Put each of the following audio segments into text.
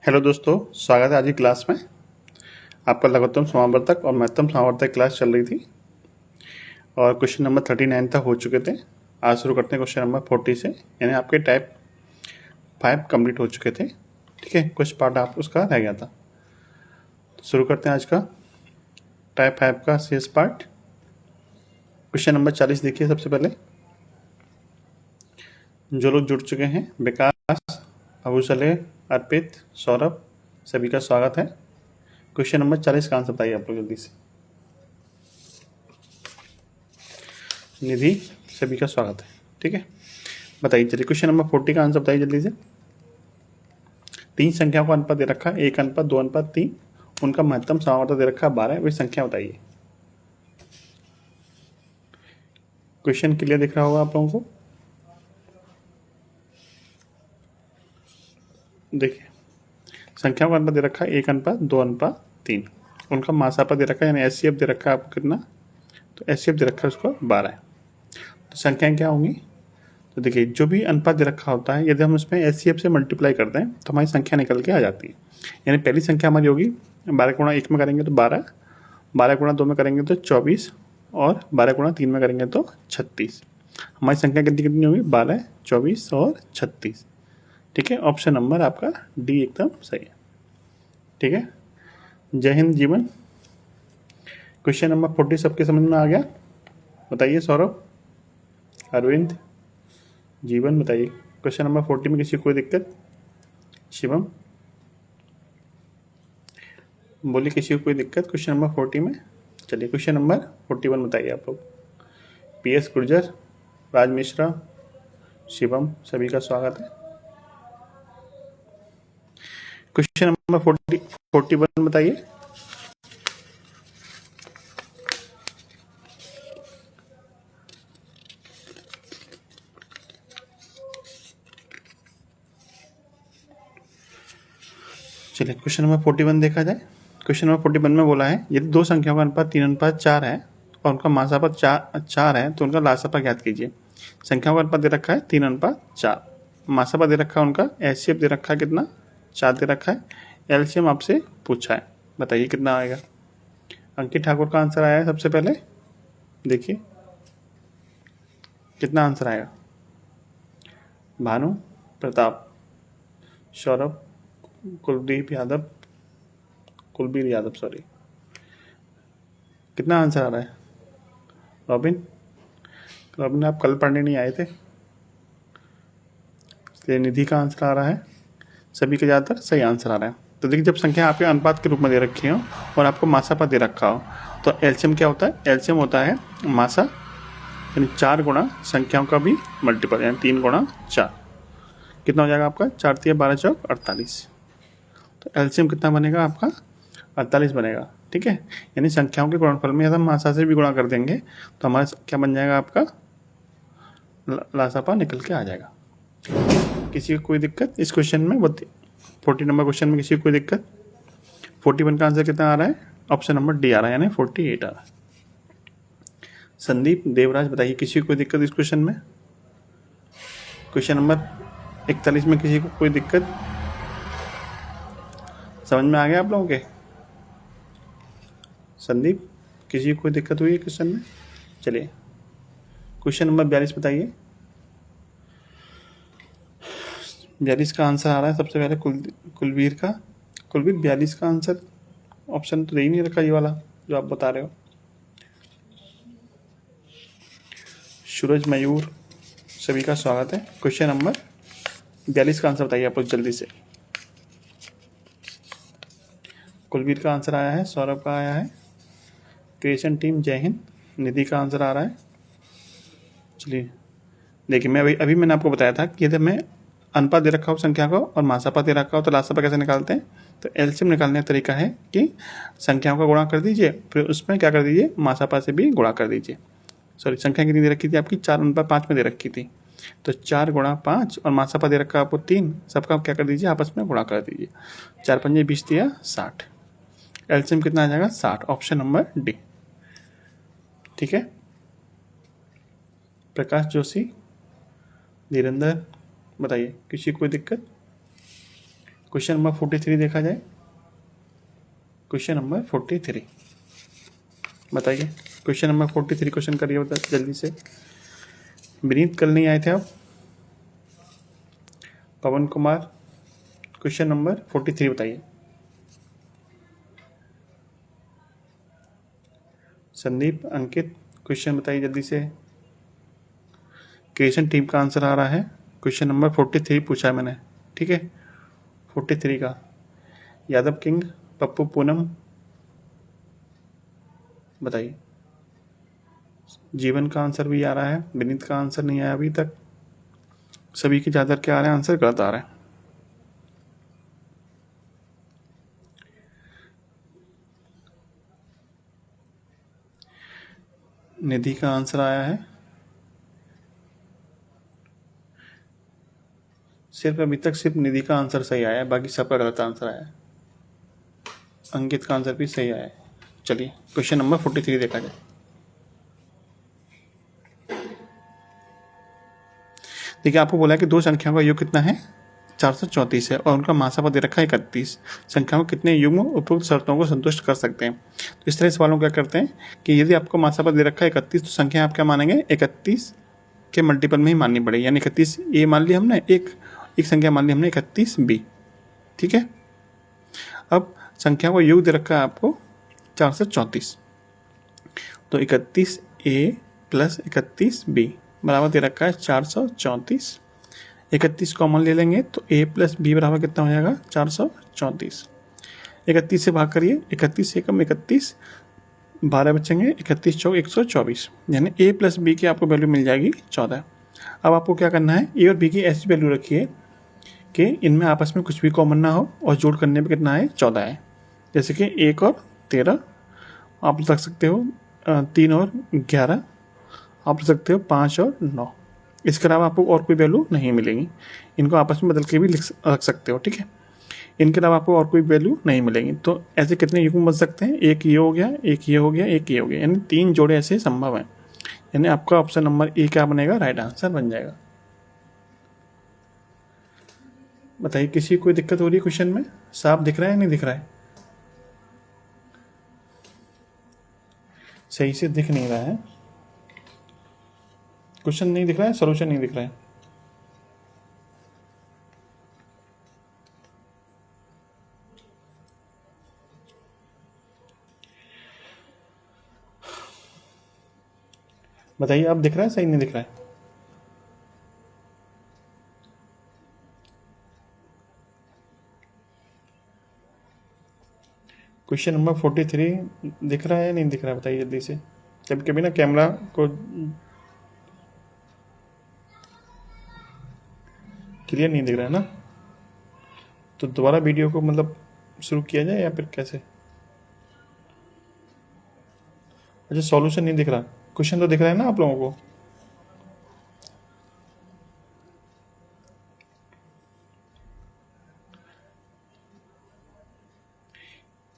Hello दोस्तों, स्वागत है आज की क्लास में। आपका लघुत्तम समावर्तक और महत्तम समावर्तक क्लास चल रही थी और क्वेश्चन नंबर 39 तक हो चुके थे। आज शुरू करते हैं क्वेश्चन नंबर 40 से, यानी आपके टाइप 5 कंप्लीट हो चुके थे। ठीक है, कुछ पार्ट आप उसका रह गया था। तो शुरू करते हैं आज का टाइप 5 का शेष पार्ट। क्वेश्चन नंबर 40 देखिए। सबसे पहले जो लोग जुड़ चुके हैं, विकास, अबू सलेह, अर्पित, सौरभ, सभी का स्वागत है। क्वेश्चन नंबर 40 का आंसर बताइए आप लोग जल्दी से। निधि, सभी का स्वागत है। ठीक है, बताइए चलिए क्वेश्चन नंबर 40 का आंसर बताइए जल्दी से। 3 संख्याओं का अनुपात दे रखा है, 1 अनुपात 2 अनुपात 3। उनका महत्तम समावर्तक दे रखा है 12। वे संख्या बताइए। क्वेश्चन क्लियर दिख रहा होगा आप लोगों को। देखिए, संख्याओं का अनुपात दे रखा है 1 अनुपात 2 अनुपात 3। उनका मासापा दे रखा है, यानी एचसीएफ दे रखा है आपको कितना, तो एचसीएफ दे रखा है उसको 12 है। तो संख्याएं क्या होंगी, तो देखिए जो भी अनुपात दे रखा होता है, यदि हम उसमें एचसीएफ से मल्टीप्लाई करते हैं तो हमारी संख्या निकल के आ जाती है। यानी पहली संख्या हमारी होगी 12 गुणा 1 में करेंगे तो 12, 12 गुणा 2 में करेंगे तो 24 और 12 गुणा 3 में करेंगे तो 36। हमारी संख्या कितनी कितनी होगी, 12, 24 और 36। ठीक है, ऑप्शन नंबर आपका डी एकदम सही है। ठीक है, जय हिंद जीवन। क्वेश्चन नंबर 40 सबके समझ में आ गया? बताइए सौरभ, अरविंद, जीवन, बताइए क्वेश्चन नंबर 40 में किसी को कोई दिक्कत? शिवम, बोलिए किसी को कोई दिक्कत क्वेश्चन नंबर 40 में? चलिए क्वेश्चन नंबर 41 बताइए आप लोग। पीएस गुर्जर, राज मिश्रा, शिवम, सभी का स्वागत है। क्वेश्चन नंबर 41 बताइए। चलिए क्वेश्चन नंबर 41 देखा जाए। क्वेश्चन नंबर 41 में बोला है, यदि दो संख्याओं का अनुपात 3 अनुपात 4 है और उनका मासापा 4 है तो उनका लासापा ज्ञात कीजिए। संख्याओं का अनुपात दे रखा है 3 अनुपात 4, मासापा दे रखा है उनका, एचसीएफ दे रखा है कितना, 4 दे रखा है, एलसीएम आपसे पूछा है, बताइए कितना आएगा। अंकित ठाकुर का आंसर आया है सबसे पहले, देखिए कितना आंसर आएगा। भानु प्रताप, सौरभ, कुलबीर यादव सॉरी, कितना आंसर आ रहा है? रॉबिन आप कल पढ़ने नहीं आए थे, इसलिए निधि का आंसर आ रहा है। सभी के ज़्यादातर सही आंसर आ रहा है। तो देखिए, जब संख्या आपके अनुपात के रूप में दे रखी हो और आपको मासापा दे रखा हो तो एलसीएम क्या होता है? एलसीएम होता है मासा, यानी 4 गुणा संख्याओं का भी मल्टीपल, यानी 3 गुणा 4। कितना हो जाएगा आपका? 4 3 12 चौक 48। तो एलसीएम कितना बनेगा आपका? 48 बनेगा। ठीक है, यानी संख्याओं के गुणनफल में यदि हम मासा से भी गुणा कर देंगे तो हमारा क्या बन जाएगा? आपका लासापा निकल के आ जाएगा। किसी को कोई दिक्कत इस क्वेश्चन में? 40 नंबर क्वेश्चन में किसी को कोई दिक्कत? 41 का आंसर कितना आ रहा है? ऑप्शन नंबर डी आ रहा है, यानी 48 आ रहा है। संदीप देवराज, बताइए किसी को कोई दिक्कत इस क्वेश्चन में? क्वेश्चन नंबर 41 में किसी को कोई दिक्कत? समझ में आ गया आप लोगों के? संदीप, किसी को कोई दिक्कत हुई है क्वेश्चन में? चलिए क्वेश्चन नंबर 42 बताइए। 42 का आंसर आ रहा है सबसे पहले कुलबीर का। कुलबीर 42 का आंसर ऑप्शन तो दे ही नहीं रखा, ये वाला जो आप बता रहे हो। सूरज, मयूर, सभी का स्वागत है। क्वेश्चन नंबर 42 का आंसर बताइए आप लोग जल्दी से। कुलबीर का आंसर आया है, सौरभ का आया है, क्रिएशन टीम जय हिंद, निधि का आंसर आ रहा है। चलिए देखिए, मैं अभी मैंने आपको बताया था कि यदि मैं अनुपात दे रखा हो संख्या को और मासापा दे रखा हो तो लासापा कैसे निकालते हैं? तो एलसीएम निकालने का तरीका है कि संख्याओं का गुणा कर दीजिए, फिर उसमें क्या कर दीजिए, मासापा से भी गुणा कर दीजिए। सॉरी, संख्या कितनी दे रखी थी आपकी? 4 अनुपात 5 में दे रखी थी, तो 4 गुणा 5 और मासापा दे रखा आपको 3, सबका क्या कर दीजिए, आपस में गुणा कर दीजिए। 4 पंजे 20 दिया 60, एलसीएम कितना आ जाएगा? 60, ऑप्शन नंबर डी। ठीक है, प्रकाश जोशी, धीरेन्द्र, बताइए किसी को कोई दिक्कत? क्वेश्चन नंबर 43 देखा जाए। क्वेश्चन नंबर 43 बताइए। क्वेश्चन नंबर 43 क्वेश्चन करिए बता जल्दी से। विनीत कल नहीं आए थे आप। पवन कुमार क्वेश्चन नंबर 43 बताइए। संदीप अंकित क्वेश्चन बताइए जल्दी से। क्रिएशन टीम का आंसर आ रहा है। क्वेश्चन नंबर 43 पूछा है मैंने, ठीक है, 43 का। यादव किंग, पप्पू पूनम बताइए। जीवन का आंसर भी आ रहा है, विनीत का आंसर नहीं आया अभी तक। सभी के ज़्यादा क्या आ रहे हैं, आंसर गलत आ रहा है। निधि का आंसर आया है, सिर्फ अभी तक सिर्फ निधि का आंसर सही आया है, बाकी सबका गलत आंसर आया है। अंकित का आंसर भी सही आया है। चलिए क्वेश्चन नंबर 43 देखा जाए। देखिए आपको बोला है कि दो संख्याओं का योग कितना है, 434 है, और उनका मासापा दे रखा है 31। संख्याओं के कितने युग्म उपयुक्त शर्तों को संतुष्ट कर सकते हैं। तो इस तरह सवालों क्या करते हैं कि यदि आपको मासापा दे रखा है 31, तो संख्या आप क्या मानेंगे, 31 के मल्टीपल में ही माननी पड़ेगी। यानी 31 ए मान ली हमने, एक संख्या मान ली हमने 31 बी, ठीक है। अब संख्या को योग दे रखा है आपको 434, तो 31 ए प्लस 31 बी बराबर दे रखा है 434। 31 कॉमन ले लेंगे तो a प्लस बी बराबर कितना हो जाएगा, 434। 31 से भाग करिए, 31 से कम 31, 12 बचेंगे, 31 चौक 124, यानी a प्लस बी की आपको वैल्यू मिल जाएगी 14। अब आपको क्या करना है, a और b की ऐसी वैल्यू रखिए कि इनमें आपस में कुछ भी कॉमन ना हो, और जोड़ करने पर कितना है, 14 है। जैसे कि 1 और 13 आप रख सकते हो, 3 और 11 आप रख सकते हो, 5 और 9। इसके अलावा आपको और कोई वैल्यू नहीं मिलेगी। इनको आपस में बदल के भी रख सकते हो, ठीक है। इनके अलावा आपको और कोई वैल्यू नहीं मिलेगी। तो ऐसे कितने युग्म बन सकते हैं, एक ये हो गया, एक ये हो गया, एक ये हो गया, यानी 3 जोड़े ऐसे संभव हैं। यानी आपका ऑप्शन नंबर ए क्या बनेगा, राइट आंसर बन जाएगा। बताइए किसी कोई दिक्कत हो रही है क्वेश्चन में, साफ दिख रहा है नहीं दिख रहा है, सही से दिख नहीं रहा है, क्वेश्चन नहीं दिख रहा है, सॉल्यूशन नहीं दिख रहा है। बताइए अब दिख रहा है, सही नहीं दिख रहा है। क्वेश्चन नंबर 43 दिख रहा है नहीं दिख रहा है, बताइए जल्दी से। कभी कभी ना कैमरा को क्लियर नहीं दिख रहा है ना, तो दोबारा वीडियो को मतलब शुरू किया जाए या फिर कैसे। अच्छा सॉल्यूशन नहीं दिख रहा, क्वेश्चन तो दिख रहा है ना आप लोगों को।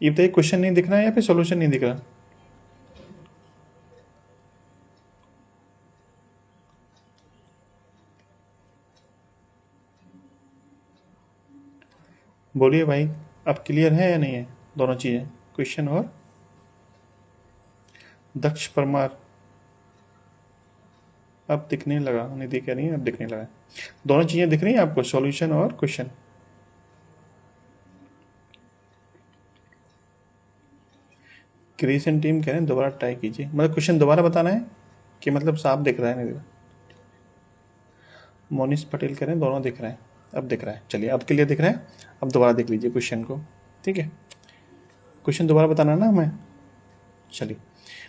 ये बताइए क्वेश्चन नहीं दिख रहा है या फिर सॉल्यूशन नहीं दिख रहा। बोलिए भाई, अब क्लियर है या नहीं है दोनों चीज़ें, क्वेश्चन और दक्ष परमार। अब दिखने लगा, निधि कह रही है अब दिखने लगा। दोनों चीज़ें दिख रही हैं आपको, सॉल्यूशन और क्वेश्चन। क्रिएशन टीम कह रहे हैं दोबारा ट्राई कीजिए, मतलब क्वेश्चन दोबारा बताना है कि मतलब साफ दिख रहा है नहीं दिख रहा। मोनिश पटेल कह रहे हैं दोनों दिख रहे हैं, अब दिख रहा है। चलिए अब क्लियर दिख रहा है, अब दोबारा देख लीजिए क्वेश्चन को, ठीक है। क्वेश्चन दोबारा बताना ना हमें। चलिए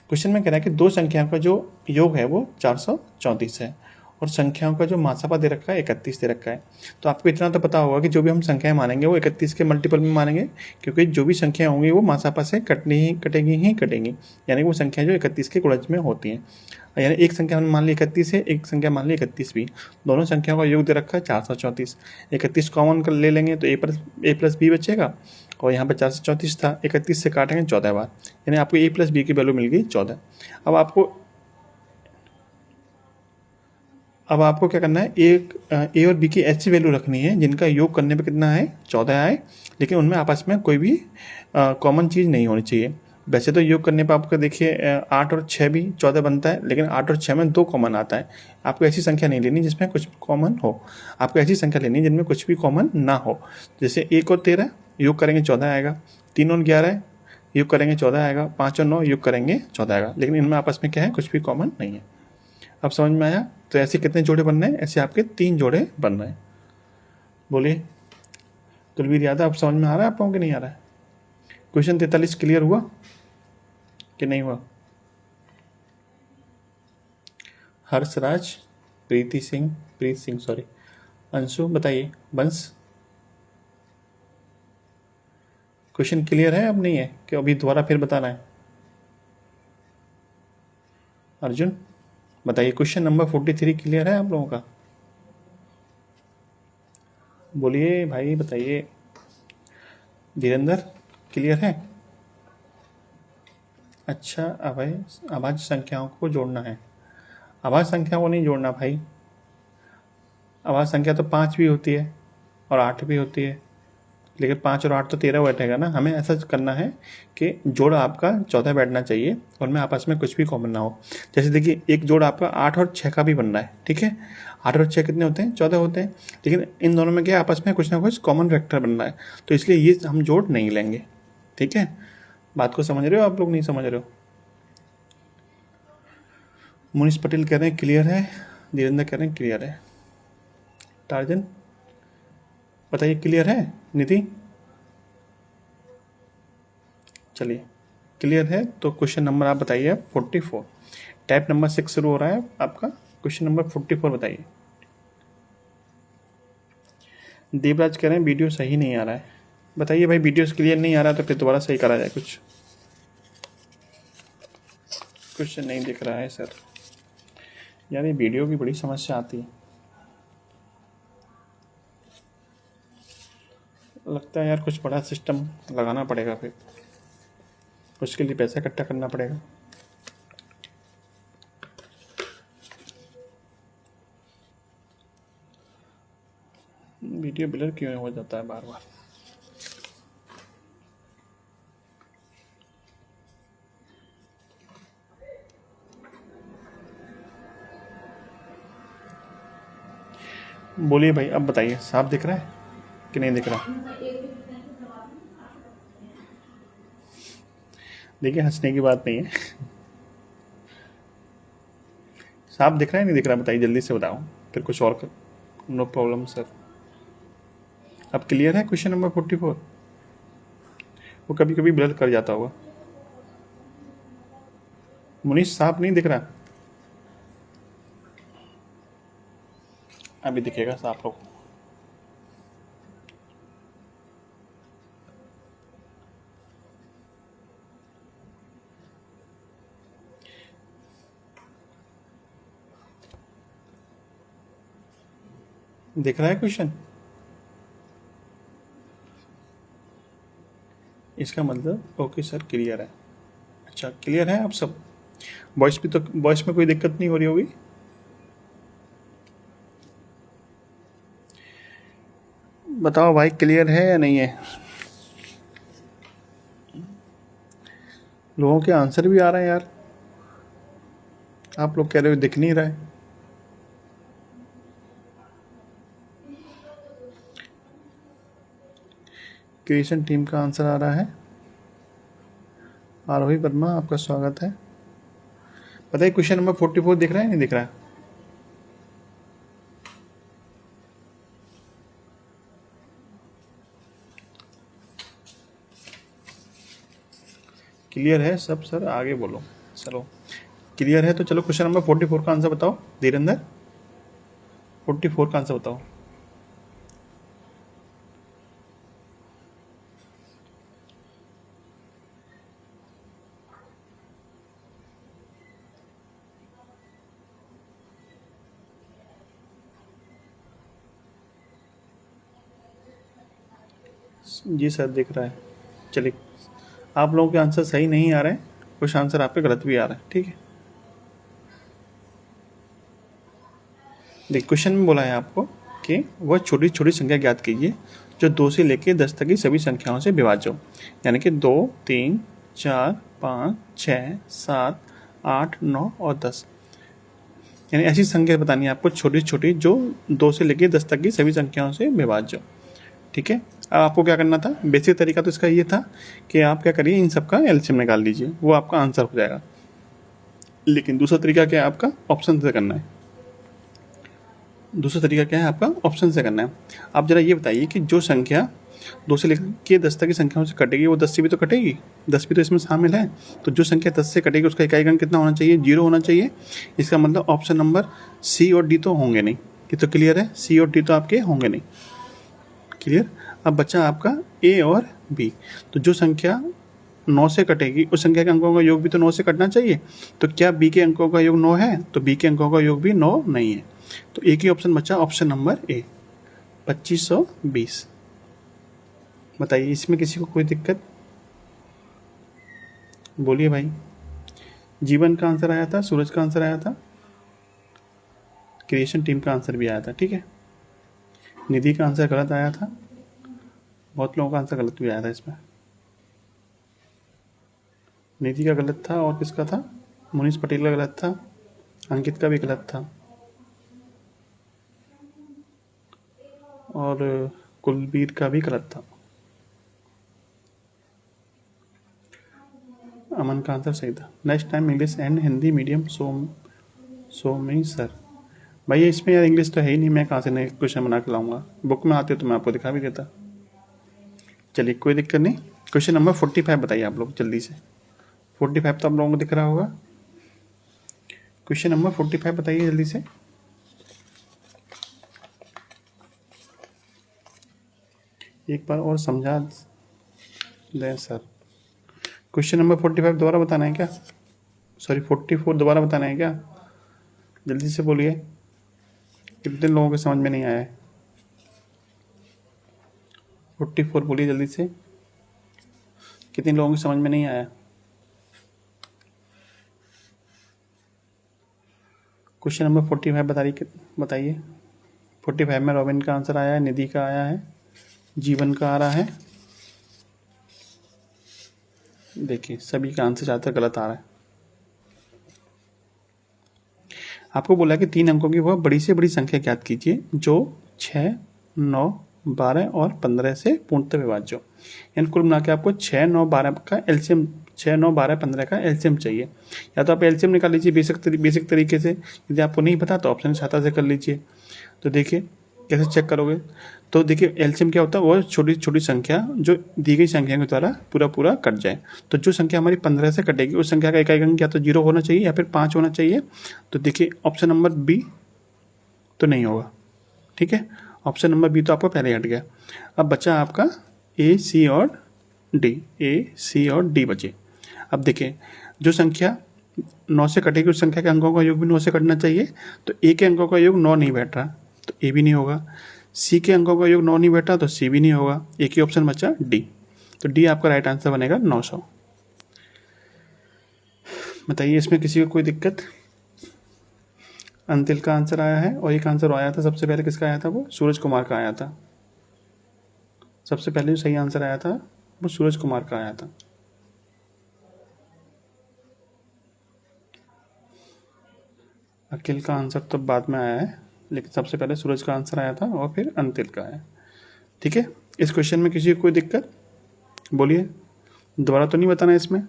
क्वेश्चन में कह रहा है कि दो संख्याओं का जो योग है वो 434 है, और संख्याओं का जो मासापा दे रखा है 31 दे रखा है। तो आपको इतना तो पता होगा कि जो भी हम संख्याएं मानेंगे वो 31 के मल्टीपल में मानेंगे, क्योंकि जो भी संख्याएं होंगी वो मासापा से कटेंगी। यानी वो संख्या जो 31 के गुणज में होती हैं। यानी एक संख्या हमने मान ली 31 है, एक संख्या मान ली 31 भी, दोनों संख्याओं का योग दे रखा है 434। 31 कॉमन कर ले लेंगे तो ए प्लस बी बचेगा, और यहाँ पर 434 था, 31 से काटेंगे 14 बार, यानी आपको ए प्लस बी की वैल्यू मिल गई 14। अब आपको अब आपको क्या करना है, एक ए और बी की ऐसी वैल्यू रखनी है जिनका योग करने पे कितना है, 14 आए, लेकिन उनमें आपस में कोई भी कॉमन चीज़ नहीं होनी चाहिए। वैसे तो योग करने पर आपको देखिए 8 और 6 भी 14 बनता है, लेकिन 8 और 6 में 2 कॉमन आता है। आपको ऐसी संख्या नहीं लेनी जिसमें कुछ कॉमन हो, आपको ऐसी संख्या लेनी है जिनमें कुछ भी कॉमन ना हो। जैसे 1 और 13 योग करेंगे 14 आएगा, 3 और 11 योग करेंगे 14 आएगा, 5 और 9 योग करेंगे 14 आएगा, लेकिन इनमें आपस में क्या है, कुछ भी कॉमन नहीं है। अब समझ में आया? तो ऐसे कितने जोड़े बन रहे हैं, ऐसे आपके 3 जोड़े बन रहे हैं। बोलिए कुलवीर यादव, अब समझ में आ रहा है आप लोगों को, नहीं आ रहा है? क्वेश्चन 43 क्लियर हुआ कि नहीं हुआ? हर्षराज, प्रीत सिंह सॉरी, अंशु बताइए, वंश क्वेश्चन क्लियर है अब नहीं है कि अभी दोबारा फिर बताना है? अर्जुन बताइए, क्वेश्चन नंबर 43 क्लियर है आप लोगों का? बोलिए भाई बताइए। धीरेन्द्र क्लियर है? अच्छा अभाज्य संख्याओं को जोड़ना है। अभाज्य संख्या को नहीं जोड़ना भाई, अभाज्य संख्या तो 5 भी होती है और 8 भी होती है, लेकिन 5 और 8 तो 13 बैठेगा ना। हमें ऐसा करना है कि जोड़ आपका 14 बैठना चाहिए, उनमें आपस में कुछ भी कॉमन ना हो। जैसे देखिए एक जोड़ आपका 8 और 6 का भी बन रहा है, ठीक है, 8 और 6 कितने होते हैं, 14 होते हैं, लेकिन इन दोनों में क्या आपस में कुछ ना कुछ कॉमन फैक्टर बन रहा है, तो इसलिए ये हम जोड़ नहीं लेंगे। ठीक है, बात को समझ रहे हो आप लोग, नहीं समझ रहे हो? मुनीष पटेल कह रहे हैं क्लियर है, धीरेन्द्र कह रहे हैं क्लियर है, टार्जन बताइए क्लियर है, निधि चलिए क्लियर है। तो क्वेश्चन नंबर आप बताइए 44, टाइप नंबर 6 शुरू हो रहा है आपका, क्वेश्चन नंबर 44 बताइए। देवराज कह रहे हैं वीडियो सही नहीं आ रहा है, बताइए भाई वीडियो क्लियर नहीं आ रहा तो फिर दोबारा सही करा जाए। कुछ नहीं दिख रहा है सर, यार ये वीडियो की बड़ी समस्या आती है, लगता है यार कुछ बड़ा सिस्टम लगाना पड़ेगा, फिर उसके लिए पैसा इकट्ठा करना पड़ेगा। वीडियो ब्लर क्यों हो जाता है बार बार? बोलिए भाई, अब बताइए साफ दिख रहा है कि नहीं दिख रहा? देखिए हंसने की बात नहीं है, साफ दिख रहा है नहीं दिख रहा, बताइए जल्दी से बताओ, फिर कुछ और कर। No problem sir. अब क्लियर है क्वेश्चन नंबर 44? वो कभी कभी ब्लर कर जाता होगा। मुनीष साफ नहीं दिख रहा? अभी दिखेगा साफ लोग। दिख रहा है क्वेश्चन? इसका मतलब ओके सर क्लियर है। अच्छा क्लियर है आप सब? वॉइस भी, तो वॉइस में कोई दिक्कत नहीं हो रही होगी? बताओ भाई क्लियर है या नहीं है? लोगों के आंसर भी आ रहे हैं यार, आप लोग कह रहे हो दिख नहीं रहा है। क्रिएशन टीम का आंसर आ रहा है। आरोही वर्मा आपका स्वागत है। बताइए क्वेश्चन नंबर 44 दिख रहा है नहीं दिख रहा है? क्लियर है सब सर? आगे बोलो। चलो क्लियर है तो चलो क्वेश्चन नंबर 44 का आंसर बताओ धीरेन्द्र, 44 का आंसर बताओ। जी सर दिख रहा है। चलिए आप लोगों के आंसर सही नहीं आ रहे हैं, कुछ आंसर आपके गलत भी आ रहे हैं, ठीक है। देखिए क्वेश्चन में बोला है आपको कि वह छोटी छोटी संख्या ज्ञात कीजिए जो 2 से लेकर 10 तक की सभी संख्याओं से विभाज्य हो। यानी कि 2, 3, 4, 5, 6, 7, 8, 9 और 10। यानी ऐसी संख्या बतानी है आपको छोटी छोटी जो 2 से लेकर 10 तक की सभी संख्याओं से विभाज्य हो। ठीक है, अब आपको क्या करना था, बेसिक तरीका तो इसका ये था कि आप क्या करिए, इन सब का एलसीएम निकाल लीजिए, वो आपका आंसर हो जाएगा। लेकिन दूसरा तरीका क्या है आपका, ऑप्शन से करना है। दूसरा तरीका क्या है आपका, ऑप्शन से करना है। आप जरा ये बताइए कि जो संख्या 2 से लेकर के 10 तक की संख्याओं से कटेगी वो 10 से भी तो कटेगी, 10 भी तो इसमें शामिल है। तो जो संख्या 10 से कटेगी उसका इकाई अंक कितना होना चाहिए, 0 होना चाहिए। इसका मतलब ऑप्शन नंबर सी और डी तो होंगे नहीं। ये तो क्लियर है, सी और डी तो आपके होंगे नहीं। क्लियर। अब बचा आपका ए और बी। तो जो संख्या 9 से कटेगी उस संख्या के अंकों का योग भी तो 9 से कटना चाहिए। तो क्या बी के अंकों का योग 9 है, तो बी के अंकों का योग भी 9 नहीं है। तो एक ही ऑप्शन बचा, ऑप्शन नंबर ए, 2520। बताइए इसमें किसी को कोई दिक्कत, बोलिए भाई। जीवन का आंसर आया था, सूरज का आंसर आया था, क्रिएशन टीम का आंसर भी आया था। ठीक है, निधि का आंसर गलत आया था, बहुत लोगों का आंसर गलत भी आया था इसमें। निधि का गलत था, और किसका था, मुनीष पटेल का गलत था, अंकित का भी गलत था, और कुलबीर का भी गलत था। अमन का आंसर सही था। Next time English and Hindi medium so me sir. भैया इसमें यार इंग्लिश तो है ही नहीं, मैं कहाँ से नए क्वेश्चन बना के लाऊंगा, बुक में आते तो मैं आपको दिखा भी देता। चलिए कोई दिक्कत नहीं। क्वेश्चन नंबर 45 बताइए आप लोग जल्दी से। 45 तो आप लोगों को दिख रहा होगा। क्वेश्चन नंबर 45 बताइए जल्दी से। एक बार और समझा दें सर। क्वेश्चन नंबर 45 दोबारा बताना है क्या, सॉरी 44 दोबारा बताना है क्या, जल्दी से बोलिए। कितने लोगों के समझ में नहीं आया है, 44 बोलिए जल्दी से, कितने लोगों की समझ में नहीं आया। क्वेश्चन नंबर 45 बताइए। 45 में रॉबिन का आंसर आया है, निधि का आया है, जीवन का आ रहा है। देखिए सभी का आंसर ज़्यादातर गलत आ रहा है। आपको बोला कि 3 अंकों की वह बड़ी से बड़ी संख्या ज्ञात कीजिए जो 6, 9, 12 और 15 से पूर्णतः विभाज्य हो। यानी कुल मिला के आपको 6, 9, 12 का एलसीएम, 6, 9, 12, 15 का एलसीएम चाहिए। या तो आप एलसीएम निकाल लीजिए बेसिक तरीके से, यदि आपको नहीं पता तो ऑप्शन छाता से कर लीजिए। तो देखिए कैसे चेक करोगे, तो देखिए एलसीएम क्या होता है, वो छोटी छोटी संख्या जो दी गई संख्या के द्वारा पूरा पूरा कट जाए। तो जो संख्या हमारी 15 से कटेगी उस संख्या का इकाई अंक या तो 0 होना चाहिए या फिर 5 होना चाहिए। तो देखिए ऑप्शन नंबर बी तो नहीं होगा। ठीक है, ऑप्शन नंबर बी तो आपका पहले ही हट गया। अब बचा आपका ए, सी और डी, ए, सी और डी बचे। अब देखिए जो संख्या 9 से कटेगी उस संख्या के अंकों का योग भी 9 से कटना चाहिए। तो ए के अंकों का योग 9 नहीं बैठ रहा तो ए भी नहीं होगा, सी के अंकों का योग 9 नहीं बैठा तो सी भी नहीं होगा, एक ही ऑप्शन बचा डी। तो डी आपका राइट आंसर बनेगा 900। बताइए इसमें किसी को कोई दिक्कत। अंतिल का आंसर आया है, और एक आंसर आया था सबसे पहले, किसका आया था, वो सूरज कुमार का आया था। सबसे पहले जो सही आंसर आया था वो सूरज कुमार का आया था। अखिल का आंसर तो बाद में आया है, लेकिन सबसे पहले सूरज का आंसर आया था और फिर अंतिल का आया। ठीक है, इस क्वेश्चन में किसी को कोई दिक्कत, बोलिए। दोबारा तो नहीं बताना इसमें,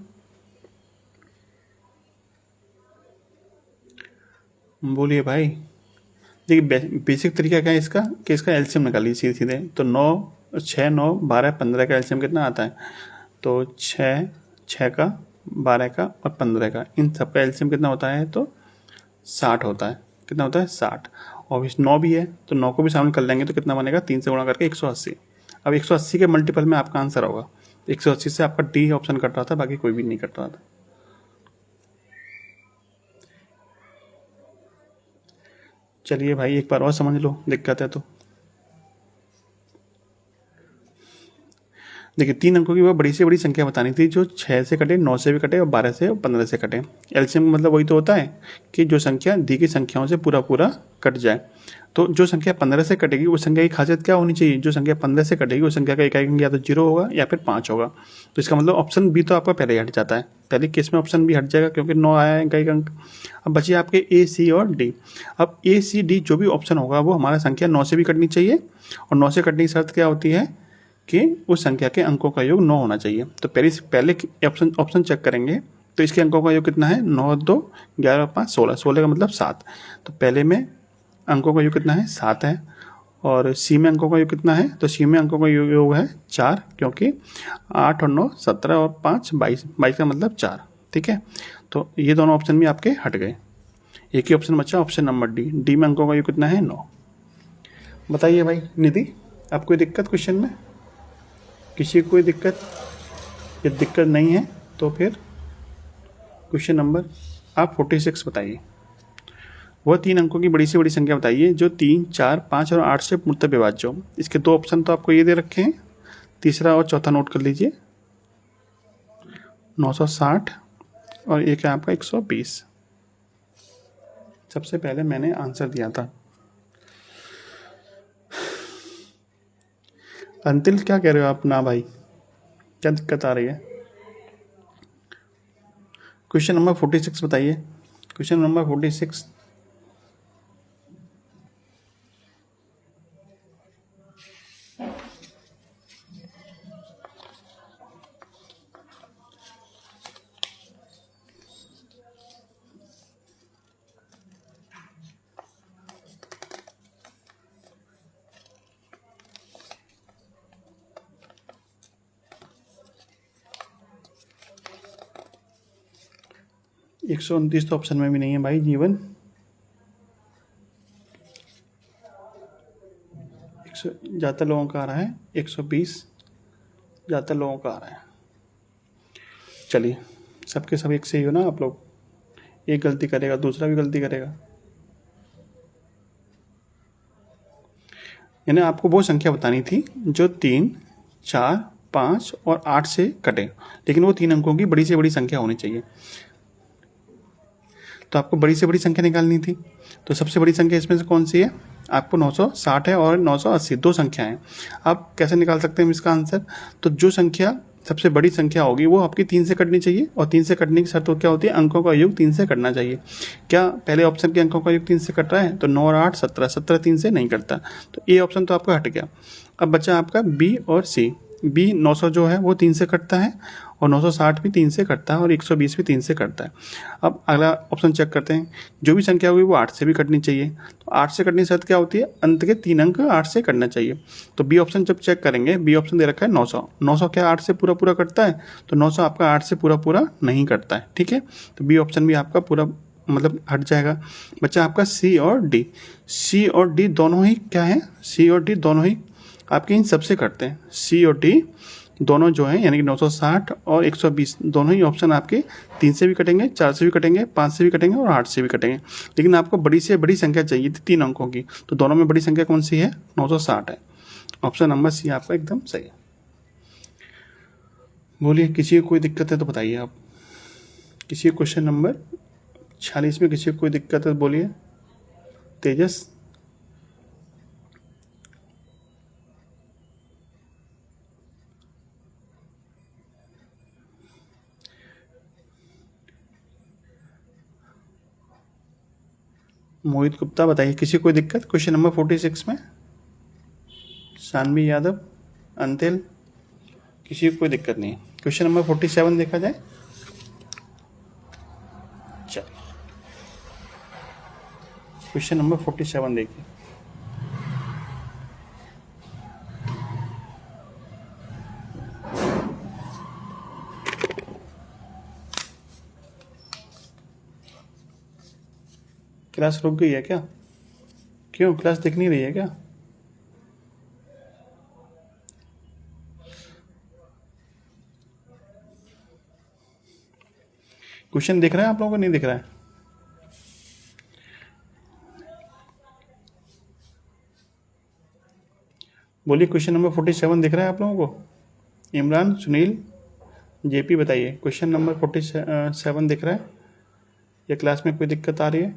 बोलिए भाई। देखिए बेसिक तरीका क्या है इसका कि इसका एलसीएम निकालिए सीधे सीधे। तो 9, 6, 9, 12, 15 का एलसीएम कितना आता है, तो 6 का, 12 का और 15 का, इन सब का एलसीएम कितना होता है, तो 60 होता है। कितना होता है, 60। और इस 9 भी है तो 9 को भी शामिल कर लेंगे तो कितना बनेगा, 3 से गुणा करके 180। अब 180 के मल्टीपल में आपका आंसर होगा। 180 से आपका डी ऑप्शन कट रहा था, बाकी कोई भी नहीं कट रहा था। चलिए भाई एक बार और समझ लो, दिक्कत है तो। देखिए 3 अंकों की वह बड़ी से बड़ी संख्या बतानी थी जो 6 से कटे, 9 से भी कटे और 12 से और 15 से कटे। एलसीएम मतलब वही तो होता है कि जो संख्या दी गई संख्याओं से पूरा पूरा कट जाए। तो जो संख्या 15 से कटेगी उस संख्या की खासियत क्या होनी चाहिए, जो संख्या 15 से कटेगी उस संख्या का इकाई अंक या तो 0 होगा या फिर 5 होगा। तो इसका मतलब ऑप्शन बी तो आपका पहले ही हट जाता है, पहले केस में ऑप्शन बी हट जाएगा क्योंकि 9 आया है इकाई अंक। अब बचे आपके ए, सी और डी। अब ए, सी, डी जो भी ऑप्शन होगा वो हमारा संख्या 9 से भी कटनी चाहिए, और 9 से कटने की शर्त क्या होती है कि उस संख्या के अंकों का योग 9 होना चाहिए। तो पहले ऑप्शन चेक करेंगे तो इसके अंकों का योग कितना है, 9, 2, 11, 5, 16, 16 का मतलब 7। तो पहले में अंकों का योग कितना है, 7 है। और सी में अंकों का योग कितना है, तो सी में अंकों का योग है 4, क्योंकि 8 और 9 17 और 5 22, 22 का मतलब 4। ठीक है, तो ये दोनों ऑप्शन भी आपके हट गए। एक ही ऑप्शन बचा, ऑप्शन नंबर डी। डी में अंकों का योग कितना है, 9। बताइए भाई निधि, आप कोई दिक्कत क्वेश्चन में, किसी को कोई दिक्कत? ये दिक्कत नहीं है तो फिर क्वेश्चन नंबर आप 46 बताइए। वह 3 अंकों की बड़ी से बड़ी संख्या बताइए जो 3, 4, 5 और 8 से पूर्णतः विभाज्य हो। इसके 2 ऑप्शन तो आपको ये दे रखे हैं, तीसरा और चौथा नोट कर लीजिए। 960 और एक है आपका 120। सबसे पहले मैंने आंसर दिया था। अंतिल क्या कह रहे हो आप? ना भाई, क्या दिक्कत आ रही है? क्वेश्चन नंबर 46 बताइए। Question number 46। एक 129 तो ऑप्शन में भी नहीं है भाई जीवन। 100 ज़्यादातर लोगों का आ रहा है, 120 ज़्यादातर लोगों का आ रहा है। चलिए, सबके सब एक से ही हो ना आप लोग, एक गलती करेगा दूसरा भी गलती करेगा। यानी आपको वो संख्या बतानी थी जो 3, 4, 5 और 8 से कटे, लेकिन वो 3 अंकों की बड़ी से बड़ी संख्या होनी चाहिए। तो आपको बड़ी से बड़ी संख्या निकालनी थी। तो सबसे बड़ी संख्या इसमें से कौन सी है? आपको 960 है और 980, 2 संख्या है। आप कैसे निकाल सकते हैं इसका आंसर? तो जो संख्या सबसे बड़ी संख्या होगी वो आपकी 3 से कटनी चाहिए, और 3 से कटने की शर्त क्या होती है, अंकों का योग 3 से कटना चाहिए। क्या पहले ऑप्शन के अंकों का योग 3 से कट रहा है? तो 9 और 8 17, 17 3 से नहीं कटता, तो ए ऑप्शन तो आपका हट गया। अब बचा आपका बी और सी। बी 900 जो है वो 3 से कटता है, और 960 भी 3 से कटता है, और 120 भी 3 से कटता है। अब अगला ऑप्शन चेक करते हैं। जो भी संख्या होगी वो 8 से भी कटनी चाहिए। तो 8 से कटने की शर्त क्या होती है? अंत के 3 अंक 8 से कटना चाहिए। तो बी ऑप्शन जब चेक करेंगे, बी ऑप्शन दे रखा है 900। 900 क्या 8 से पूरा पूरा कटता है? तो 900 आपका 8 से पूरा पूरा नहीं कटता है। ठीक है, तो बी ऑप्शन भी आपका पूरा मतलब हट जाएगा। बच्चा आपका सी और डी। सी और डी दोनों ही क्या है? सी और डी दोनों ही आपके इन सबसे कटते हैं। सी और डी दोनों जो हैं, यानी कि 960 और 120 दोनों ही ऑप्शन आपके 3 से भी कटेंगे, 4 से भी कटेंगे, 5 से भी कटेंगे और 8 से भी कटेंगे। लेकिन आपको बड़ी से बड़ी संख्या चाहिए थी 3 अंकों की, तो दोनों में बड़ी संख्या कौन सी है? 960 है। ऑप्शन नंबर सी आपका एकदम सही है। बोलिए, किसी को कोई दिक्कत है तो बताइए आप। किसी क्वेश्चन नंबर 46 में किसी को कोई दिक्कत है तो बोलिए। तेजस, मोहित गुप्ता बताइए, किसी को कोई दिक्कत क्वेश्चन नंबर 46 में? शानवी यादव, अंतिल, किसी को कोई दिक्कत नहीं है। क्वेश्चन नंबर 47 देखा जाए। चलिए, क्वेश्चन नंबर 47 देखिए। क्लास रुक गई है क्या? क्यों, क्लास दिख नहीं रही है क्या? क्वेश्चन दिख रहा है आप लोगों को, नहीं दिख रहा है? बोलिए, क्वेश्चन नंबर 47 दिख रहा है आप लोगों को? इमरान, सुनील, जेपी बताइए क्वेश्चन नंबर 47 दिख रहा है या क्लास में कोई दिक्कत आ रही है?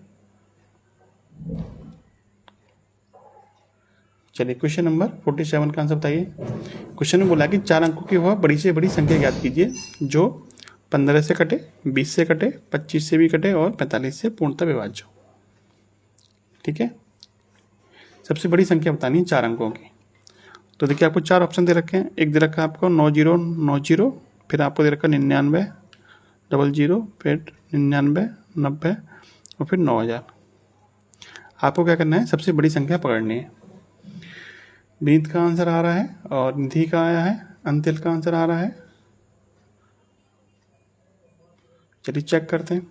चलिए क्वेश्चन नंबर 47 का आंसर बताइए। क्वेश्चन में बोला कि 4 अंकों की वह बड़ी से बड़ी संख्या ज्ञात कीजिए जो 15 से कटे, 20 से कटे, 25 से भी कटे और 45 से पूर्णतः विभाज्य हो। ठीक है, सबसे बड़ी संख्या बतानी है 4 अंकों की। तो देखिए आपको 4 ऑप्शन दे रखे हैं। एक दे रखा है आपको 9090, फिर आपको दे रखा 99, 00, फिर 99, 90 और फिर 9000। आपको क्या करना है, सबसे बड़ी संख्या पकड़नी है। विनीत का आंसर आ रहा है और निधि का आया है, अंतिल का आंसर आ रहा है। चलिए चेक करते हैं।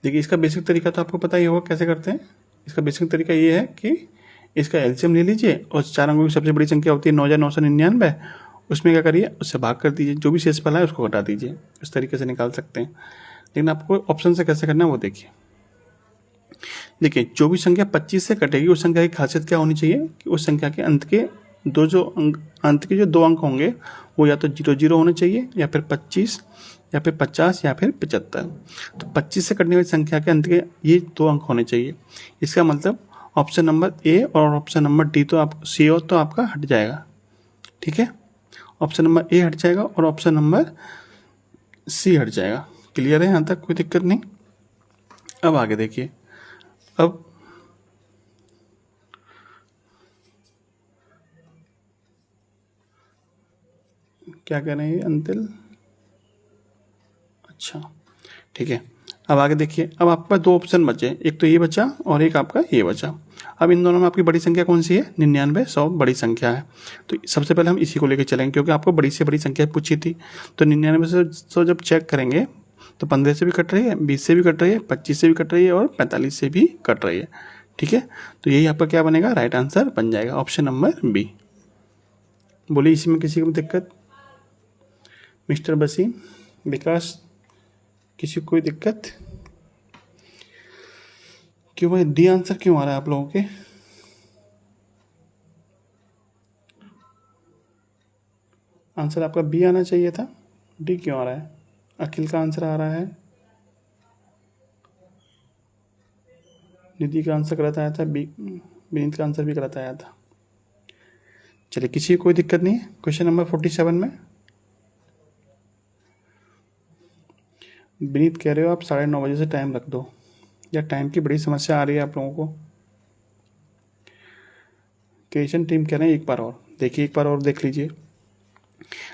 देखिए इसका बेसिक तरीका तो आपको पता ही होगा कैसे करते हैं। इसका बेसिक तरीका ये है कि इसका एलसीएम ले लीजिए और 4 अंकों की सबसे बड़ी संख्या होती है 9999, उसमें क्या करिए, उससे भाग कर दीजिए, जो भी शेष फल है उसको घटा दीजिए। इस तरीके से निकाल सकते हैं। लेकिन आपको ऑप्शन से कैसे करना है वो देखिए। देखिए जो भी संख्या 25 से कटेगी उस संख्या की खासियत क्या होनी चाहिए कि उस संख्या के अंत के अंत के जो 2 अंक होंगे वो या तो 00 होने चाहिए या फिर 25 या फिर 50 या फिर 75। तो 25 से कटने वाली संख्या के अंत के ये 2 अंक होने चाहिए। इसका मतलब ऑप्शन नंबर ए और ऑप्शन नंबर डी तो आप सी और तो आपका हट जाएगा। ठीक है, ऑप्शन नंबर ए हट जाएगा और ऑप्शन नंबर सी हट जाएगा। क्लियर है यहाँ तक, कोई दिक्कत नहीं। अब आगे देखिए। अब क्या कह रहे हैं अंतिल? अच्छा ठीक है, अब आगे देखिए। अब आपके पास 2 ऑप्शन बचे, एक तो ये बचा और एक आपका ये बचा। अब इन दोनों में आपकी बड़ी संख्या कौन सी है? 99, 100 बड़ी संख्या है। तो सबसे पहले हम इसी को लेकर चलेंगे क्योंकि आपको बड़ी से बड़ी संख्या पूछी थी। तो 99 से 100 जब चेक करेंगे तो 15 से भी कट रही है, 20 से भी कट रही है, 25 से भी कट रही है और 45 से भी कट रही है। ठीक है, तो यही आपका क्या बनेगा, राइट आंसर बन जाएगा ऑप्शन नंबर बी। बोलिए इसी में किसी को दिक्कत? मिस्टर बसीम, विकास, किसी को कोई दिक्कत? क्यों भाई डी आंसर क्यों आ रहा है आप लोगों के? आंसर आपका बी आना चाहिए था, डी क्यों आ रहा है? अखिल का आंसर आ रहा है, निधि का आंसर गलत आया था, बी विनीत का आंसर भी गलत आया था। चलिए किसी को कोई दिक्कत नहीं है। क्वेश्चन नंबर 47 में विनीत कह रहे हो आप 9:30 से टाइम रख दो, या टाइम की बड़ी समस्या आ रही है आप लोगों को? क्रिएशन टीम कह रहे हैं एक बार और देखिए, एक बार और देख लीजिए।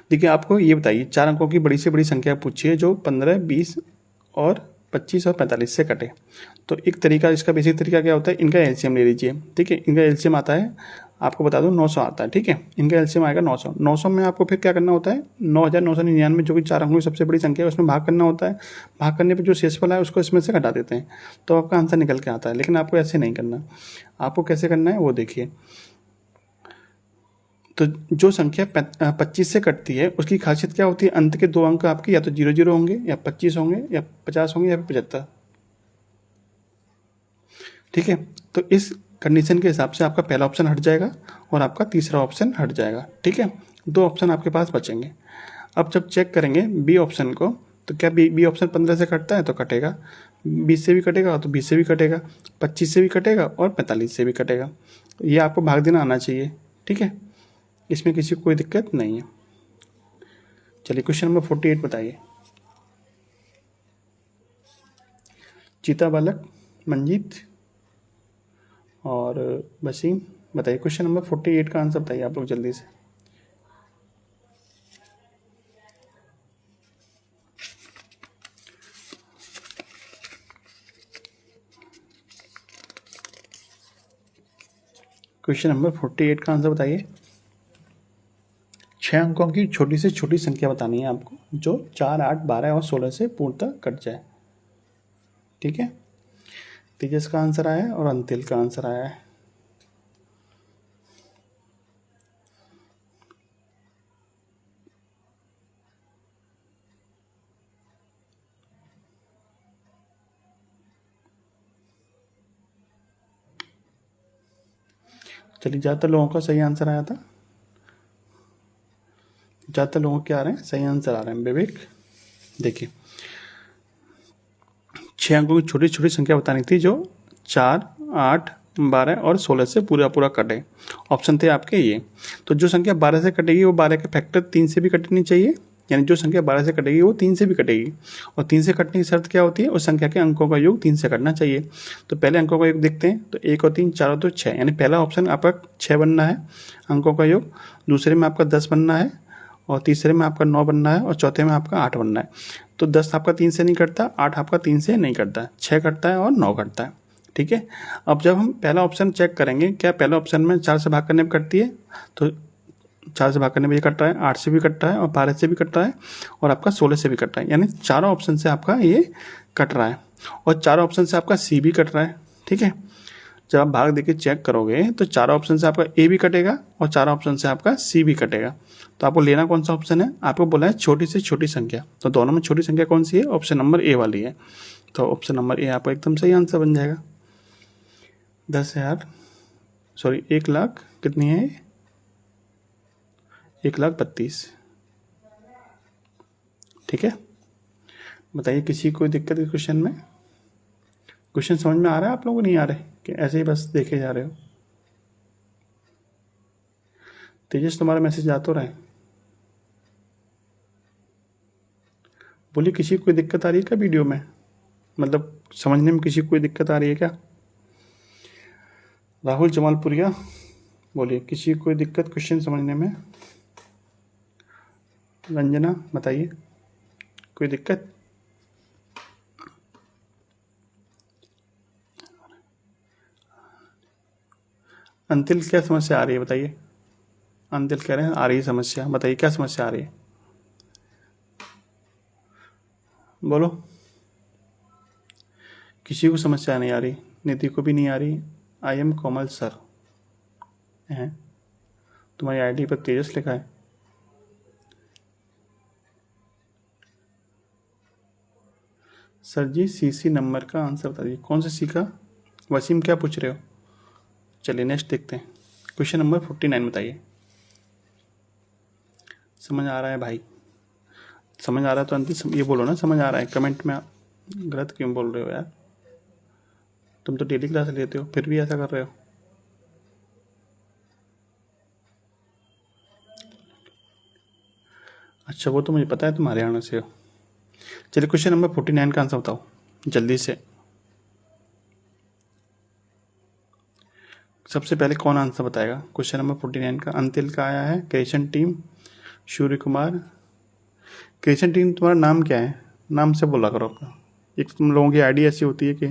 देखिए आपको ये बताइए 4 अंकों की बड़ी से बड़ी संख्या पूछिए जो 15, 20 और 25 और 45 से कटे। तो एक तरीका, इसका बेसिक तरीका क्या होता है, इनका एलसीएम ले लीजिए। ठीक है, इनका एलसीएम आता है, आपको बता दूं 900 आता है। ठीक है, इनका एलसीएम आएगा 900। 900 में आपको फिर क्या करना होता है, 9999 जो कि 4 अंकों की सबसे बड़ी संख्या है उसमें भाग करना होता है। भाग करने पर जो शेषफल है उसको इसमें से घटा देते हैं तो आपका आंसर निकल के आता है। लेकिन आपको ऐसे नहीं करना, आपको कैसे करना है वो देखिए। तो जो संख्या 25 से कटती है उसकी खासियत क्या होती है, अंत के 2 अंक आपके या तो 00 होंगे या 25 होंगे या 50 होंगे या 75। ठीक है, तो इस कंडीशन के हिसाब से आपका पहला ऑप्शन हट जाएगा और आपका तीसरा ऑप्शन हट जाएगा। ठीक है, 2 ऑप्शन आपके पास बचेंगे। अब जब चेक करेंगे बी ऑप्शन को, तो क्या बी ऑप्शन 15 से कटता है तो कटेगा, 20 से भी कटेगा तो 20 से भी कटेगा, 25 से भी कटेगा और 45 से भी कटेगा। ये आपको भाग देना आना चाहिए। ठीक है, इसमें किसी को कोई दिक्कत नहीं है। चलिए क्वेश्चन नंबर 48 बताइए। चीता बालक, मंजीत और वसीम बताइए क्वेश्चन नंबर 48 का आंसर बताइए आप लोग जल्दी से। क्वेश्चन नंबर 48 का आंसर बताइए। 6 अंकों की छोटी से छोटी संख्या बतानी है आपको जो 4, 8, 12 और 16 से पूर्णतः कट जाए। ठीक है, तेजस का आंसर आया है और अंतिल का आंसर आया है। चलिए ज़्यादातर लोगों का सही आंसर आया था। ज़्यादातर लोगों के आ रहे हैं सही आंसर आ रहे हैं। विवेक देखिए 6 अंकों की छोटी छोटी संख्या बतानी थी जो 4, 8, 12 और 16 से पूरा पूरा कटे। ऑप्शन थे आपके ये। तो जो संख्या 12 से कटेगी वो 12 के फैक्टर 3 से भी कटनी चाहिए, यानी जो संख्या 12 से कटेगी वो 3 से भी कटेगी। और 3 से कटने की शर्त क्या होती है, उस संख्या के अंकों का योग 3 से कटना चाहिए। तो पहले अंकों का योग देखते हैं, तो 1 और 3 4 और 2 6, यानी पहला ऑप्शन आपका 6 बनना है अंकों का योग, दूसरे में आपका 10 बनना है, और तीसरे में आपका 9 बनना है, और चौथे में आपका 8 बनना है। तो 10 आपका 3 से नहीं कटता, 8 आपका 3 से नहीं कटता, 6 कटता है और 9 कटता है। ठीक है। अब जब हम पहला ऑप्शन चेक करेंगे, क्या पहला ऑप्शन में 4 से भाग करने में कटती है, तो 4 से भाग करने में ये कट रहा है, 8 से भी कट रहा है, और 12 से भी कट रहा है, और आपका 16 से भी कट रहा है, यानी चारों ऑप्शन से आपका ये कट रहा है, और चारों ऑप्शन से आपका सी भी कट रहा है। ठीक है। जब आप भाग देके चेक करोगे तो चारों ऑप्शन से आपका ए भी कटेगा और चारों ऑप्शन से आपका सी भी कटेगा। तो आपको लेना कौन सा ऑप्शन है, आपको बोला है छोटी से छोटी संख्या, तो दोनों में छोटी संख्या कौन सी है, ऑप्शन नंबर ए वाली है। तो ऑप्शन नंबर ए आपका एकदम सही आंसर बन जाएगा। 10,000 सॉरी 1,00,000 कितनी है, 1,32,000। ठीक है। बताइए किसी कोई दिक्कत है क्वेश्चन में? क्वेश्चन समझ में आ रहा है आप लोगों को, नहीं आ रहे कि ऐसे ही बस देखे जा रहे हो? तेजस तुम्हारा मैसेज आ तो रहा है, बोलिए किसी को कोई दिक्कत आ रही है क्या वीडियो में, मतलब समझने में किसी को कोई दिक्कत आ रही है क्या? राहुल जमालपुरिया बोलिए किसी को कोई दिक्कत क्वेश्चन समझने में? रंजना बताइए कोई दिक्कत? अंतिल क्या समस्या आ रही है बताइए? अंतिल कह रहे हैं आ रही है समस्या, बताइए क्या समस्या आ रही है, बोलो। किसी को समस्या नहीं आ रही, नीति को भी नहीं आ रही। आई एम कोमल सर हैं, तुम्हारी आईडी पर तेजस लिखा है। सर जी सीसी नंबर का आंसर बता दीजिए, कौन सा सी का? वसीम क्या पूछ रहे हो? चलिए नेक्स्ट देखते हैं। क्वेश्चन नंबर 49 बताइए। समझ आ रहा है भाई? समझ आ रहा है तो अंतिम ये बोलो ना समझ आ रहा है, कमेंट में आप गलत क्यों बोल रहे हो यार? तुम तो डेली क्लास लेते हो फिर भी ऐसा कर रहे हो। अच्छा वो तो मुझे पता है तुम हरियाणा से हो। चलिए क्वेश्चन नंबर 49 का आंसर बताओ जल्दी से। सबसे पहले कौन आंसर बताएगा क्वेश्चन नंबर 49 का? अंतिल का आया है, creation team, Surya Kumar. Creation team तुम्हारा नाम क्या है, नाम से बोला करो अपना। एक तुम लोगों की आईडी ऐसी होती है कि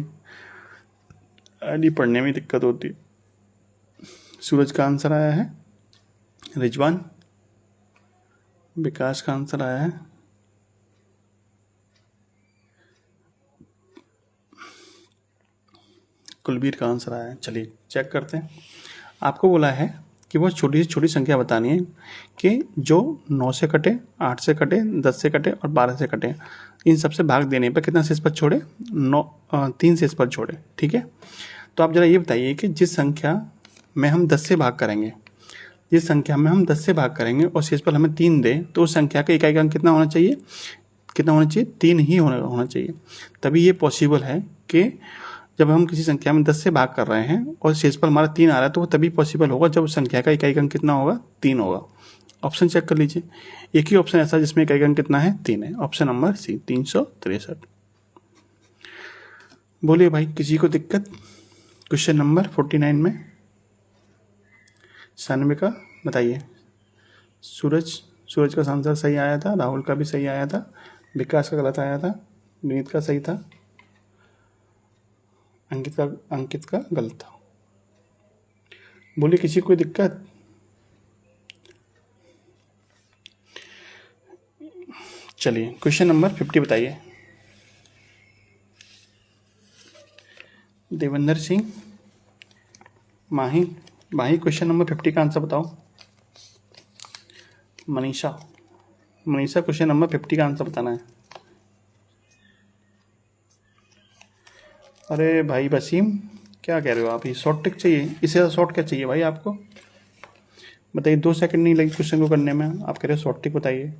आईडी पढ़ने में दिक्कत होती है। सूरज का आंसर आया है, रिजवान। विकास का आंसर आया है, कुलबीर का आंसर आया है। चलिए चेक करते हैं। आपको बोला है कि वो छोटी से छोटी संख्या बतानी है कि जो 9 से कटे, 8 से कटे, 10 से कटे और 12 से कटे। इन सबसे भाग देने पर कितना शेष पद छोड़े? 3 शेष पद छोड़े। ठीक है। तो आप जरा ये बताइए कि जिस संख्या में हम 10 से भाग करेंगे, जिस संख्या में हम 10 से भाग करेंगे और शेषफल हमें 3 दे, तो उस संख्या का इकाई अंक कितना होना चाहिए? कितना होना चाहिए? 3 ही होना चाहिए। तभी ये पॉसिबल है कि जब हम किसी संख्या में 10 से भाग कर रहे हैं और शेषफल हमारा 3 आ रहा है, तो वो तभी पॉसिबल होगा जब उस संख्या का इकाई अंक कितना होगा? 3 होगा। ऑप्शन चेक कर लीजिए, एक ही ऑप्शन ऐसा जिसमें इकाई अंक कितना है? 3 है, ऑप्शन नंबर सी 363। बोलिए भाई किसी को दिक्कत क्वेश्चन नंबर 49 में? सानविका बताइए। सूरज का आंसर सही आया था, राहुल का भी सही आया था, विकास का गलत आया था, विनीत का सही था, अंकित का गलत था। बोलिए किसी को कोई दिक्कत? चलिए क्वेश्चन नंबर 50 बताइए। देवेंद्र सिंह, माही क्वेश्चन नंबर 50 का आंसर बताओ। मनीषा क्वेश्चन नंबर 50 का आंसर बताना है। अरे भाई वसीम क्या कह रहे हो आप, ये शॉर्ट ट्रिक चाहिए, इससे ज़्यादा शॉर्ट क्या चाहिए भाई आपको? बताइए 2 सेकंड नहीं लगे क्वेश्चन को करने में, आप कह रहे हो शॉर्ट ट्रिक बताइए।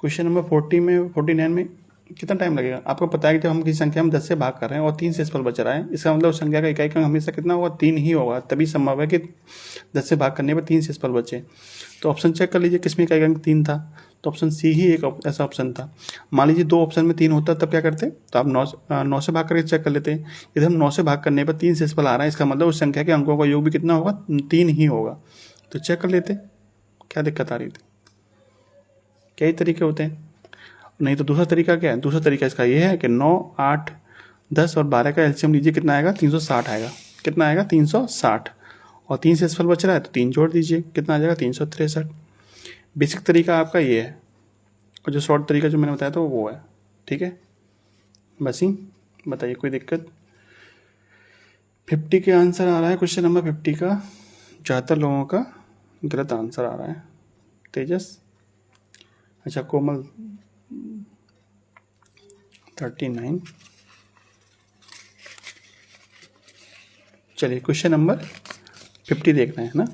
क्वेश्चन नंबर 49 में कितना टाइम लगेगा? आपको पता है कि जब हम किसी संख्या में 10 से भाग कर रहे हैं और 3 शेषफल बच रहा है, इसका मतलब उस संख्या का इकाई अंक हमेशा कितना होगा? 3 ही होगा। तभी संभव है कि 10 से भाग करने पर 3 शेषफल बचे। तो ऑप्शन चेक कर लीजिए किसमें इकाई अंक 3 था, तो ऑप्शन सी ही एक ऐसा ऑप्शन था। मान लीजिए 2 ऑप्शन में 3 होता तब क्या करते? तो आप 9 से भाग करके चेक कर लेते हैं। यदि हम 9 से भाग करने पर 3 शेषफल आ रहा है, इसका मतलब उस संख्या के अंकों का योग भी कितना होगा? 3 ही होगा। तो चेक कर लेते, क्या दिक्कत आ रही थी? कई तरीके होते हैं। नहीं तो दूसरा तरीका क्या है? दूसरा तरीका इसका ये है कि 9, 8, 10 और 12 का एलसीएम लीजिए, कितना आएगा? 360 आएगा। कितना आएगा? 360। और 3 शेषफल बच रहा है तो 3 जोड़ दीजिए, कितना आ जाएगा? 363। बेसिक तरीका आपका ये है, और जो शॉर्ट तरीका जो मैंने बताया था वो है। ठीक है, बस ही बताइए, कोई दिक्कत? 50 के आंसर आ रहा है, क्वेश्चन नंबर 50 का 74 लोगों का गलत आंसर आ रहा है। तेजस, अच्छा कोमल 39। चलिए क्वेश्चन नंबर 50 देख रहे हैं ना।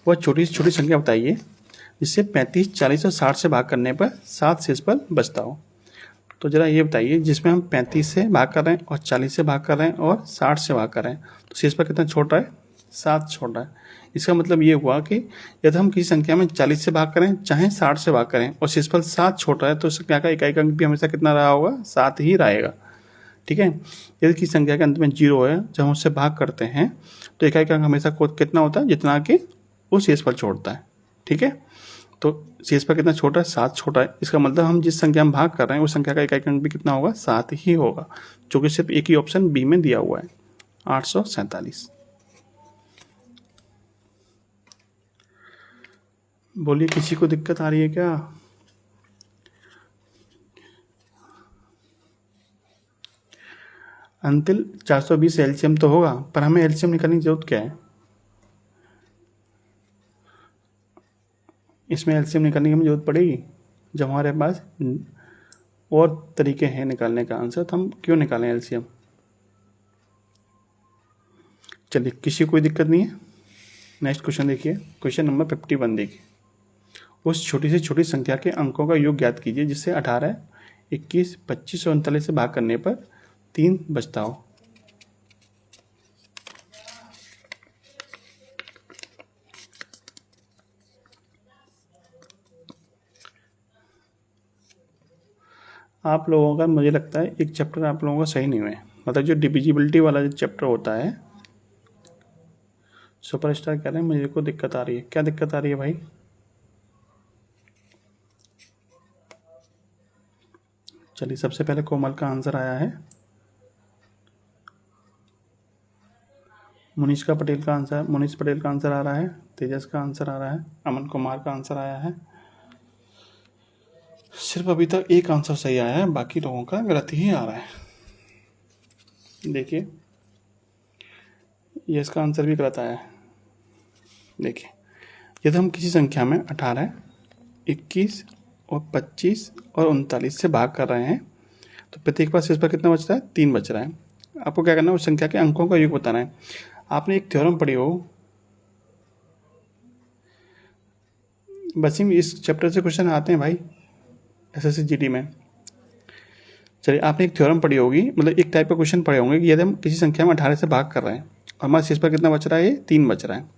वह छोटी से छोटी संख्या बताइए जिससे 35, 40 और 60 से भाग करने पर 7 शेषफल बचता हो। तो जरा ये बताइए, जिसमें हम 35 से भाग कर रहे हैं और 40 से भाग कर रहे हैं और 60 से भाग कर रहे हैं, तो शेषफल कितना छोटा है? 7 छोटा है। इसका मतलब ये हुआ कि यदि हम किसी संख्या में 40 से भाग करें चाहे 60 से भाग करें और शेषफल 7 छोटा है, तो उस संख्या का इकाई अंक भी हमेशा कितना रहा होगा? 7 ही रहेगा। ठीक है, यदि किसी संख्या के अंत में 0 है, जब हम उससे भाग करते हैं तो इकाई अंक हमेशा कितना होता है? जितना कि वो शेषफल छोड़ता है। ठीक है, तो शेषफल कितना छोटा है? 7 छोटा है। इसका मतलब हम जिस संख्या में भाग कर रहे हैं उस संख्या का इकाई अंक भी कितना होगा? 7 ही होगा, जो कि सिर्फ एक ही ऑप्शन बी में दिया हुआ है, 847। बोलिए, किसी को दिक्कत आ रही है क्या? अंतिल 420 एलसीएम तो होगा, पर हमें एलसीएम निकालने की जरूरत क्या है? इसमें एलसीएम निकालने की हमें जरूरत पड़ेगी जब हमारे पास और तरीके हैं निकालने का आंसर, तो हम क्यों निकालें एलसीएम? चलिए, किसी को कोई दिक्कत नहीं है। नेक्स्ट क्वेश्चन देखिए, क्वेश्चन नंबर 51 देखिए। उस छोटी से छोटी संख्या के अंकों का योग ज्ञात कीजिए जिससे 18, 21, 25 और 39 से भाग करने पर 3 बचता हो। आप लोगों का मुझे लगता है एक चैप्टर आप लोगों का सही नहीं हुआ है, मतलब जो डिविजिबिलिटी वाला जो चैप्टर होता है। सुपरस्टार कह रहे हैं मुझे को दिक्कत आ रही है। क्या दिक्कत आ रही है भाई? चलिए, सबसे पहले कोमल का आंसर आया है, मुनीष पटेल का आंसर आ रहा है, तेजस का आंसर आ रहा है, अमन कुमार का आंसर आया है। सिर्फ अभी तक एक आंसर सही आया है, बाकी लोगों का गलत ही आ रहा है। देखिए, ये इसका आंसर भी गलत आया है। देखिए, यदि हम किसी संख्या में 18, 21 और 25 और 39 से भाग कर रहे हैं तो प्रत्येक बार शेष पर कितना बच रहा है? 3 बच रहा है। आपको क्या करना है? उस संख्या के अंकों का योग बताना है। आपने एक थ्योरम पढ़ी हो, बस इस चैप्टर से क्वेश्चन आते हैं भाई एसएससी जीडी में। चलिए, आपने एक थ्योरम पढ़ी होगी, मतलब एक टाइप का क्वेश्चन पढ़े होंगे कि यदि हम किसी संख्या में 18 से भाग कर रहे हैं और हमारे शेष पर कितना बच रहा है? ये 3 बच रहा है।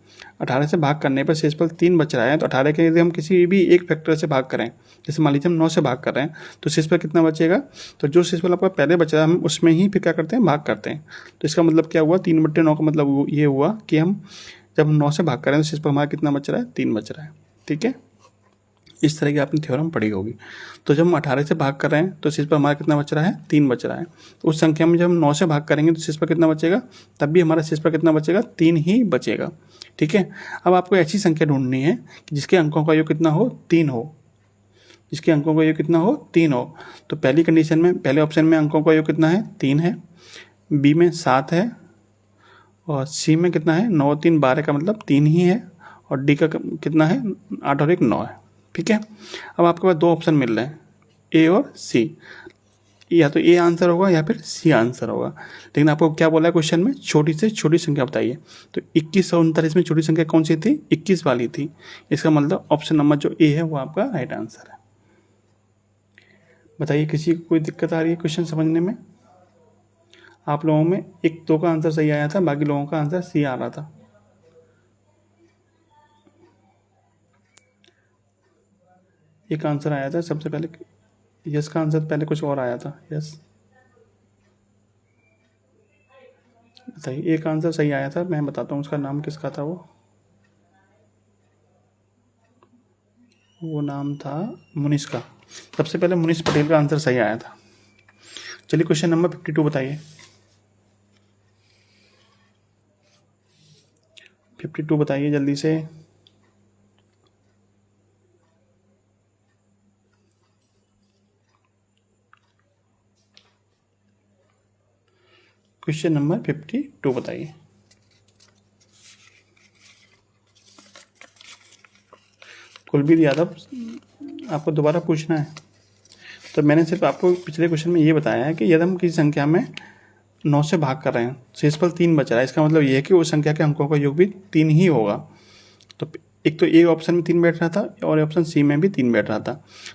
18 से भाग करने पर शेषफल 3 बच रहा है, तो 18 के यदि हम किसी भी एक फैक्टर से भाग करें, जैसे मान लीजिए हम 9 से भाग कर रहे हैं, तो शेषफल कितना बचेगा? तो जो शेषफल आपका पहले बच रहा है हम उसमें ही फिर क्या करते हैं? भाग करते हैं। तो इसका मतलब क्या हुआ? 3/9 का मतलब ये हुआ कि हम जब 9 से भाग कर रहे हैं तो शेषफल हमारा कितना बच रहा है? 3 बच रहा है। ठीक है, इस तरह की आपने थ्योरम पढ़ी होगी। तो जब हम 18 से भाग कर रहे हैं तो शेषफल हमारा कितना बच रहा है? 3 बच रहा है। उस संख्या में जब हम 9 से भाग करेंगे तो शेषफल कितना बचेगा? तब भी हमारा शेषफल कितना बचेगा? 3 ही बचेगा। ठीक है, अब आपको ऐसी संख्या ढूंढनी है कि जिसके अंकों का योग कितना हो? 3 हो। जिसके अंकों का योग कितना हो? 3 हो। तो पहली कंडीशन में, पहले ऑप्शन में अंकों का योग कितना है? 3 है, बी में 7 है और सी में कितना है? 9, 3, 12 का मतलब 3 ही है, और डी का कितना है? 8 और 1 9 है। ठीक है, अब आपके पास 2 ऑप्शन मिल रहे हैं, ए और सी। या तो ए आंसर होगा या फिर सी आंसर होगा। लेकिन आपको क्या बोला है क्वेश्चन में, छोटी से छोटी संख्या बताइए। तो 2139 में छोटी संख्या कौन सी थी, 21 वाली थी। इसका मतलब ऑप्शन नंबर जो ए है वो आपका राइट आंसर है। बताइए किसी को कोई दिक्कत आ रही है क्वेश्चन समझने में? आप लोगों में 1-2 का आंसर सही आया था, बाकी लोगों का आंसर सी आ रहा था। एक आंसर आया था सबसे पहले, यस का आंसर पहले कुछ और आया था। यस बताइए, एक आंसर सही आया था, मैं बताता हूँ उसका नाम किसका था। वो नाम था मुनीष का। सबसे पहले मुनीष पटेल का आंसर सही आया था। चलिए क्वेश्चन नंबर 52 बताइए। 52 बताइए जल्दी से। क्वेश्चन नंबर 52 बताइए। कुलबीर यादव, आपको दोबारा पूछना है। तो मैंने सिर्फ आपको पिछले क्वेश्चन में ये बताया है कि यदि हम किसी संख्या में 9 से भाग कर रहे हैं, शेषफल 3 बच रहा है, इसका मतलब ये है कि उस संख्या के अंकों का योग भी 3 ही होगा। तो एक तो ए ऑप्शन में 3 बैठ रहा था और ऑप्शन सी में भी 3 बैठ रहा था।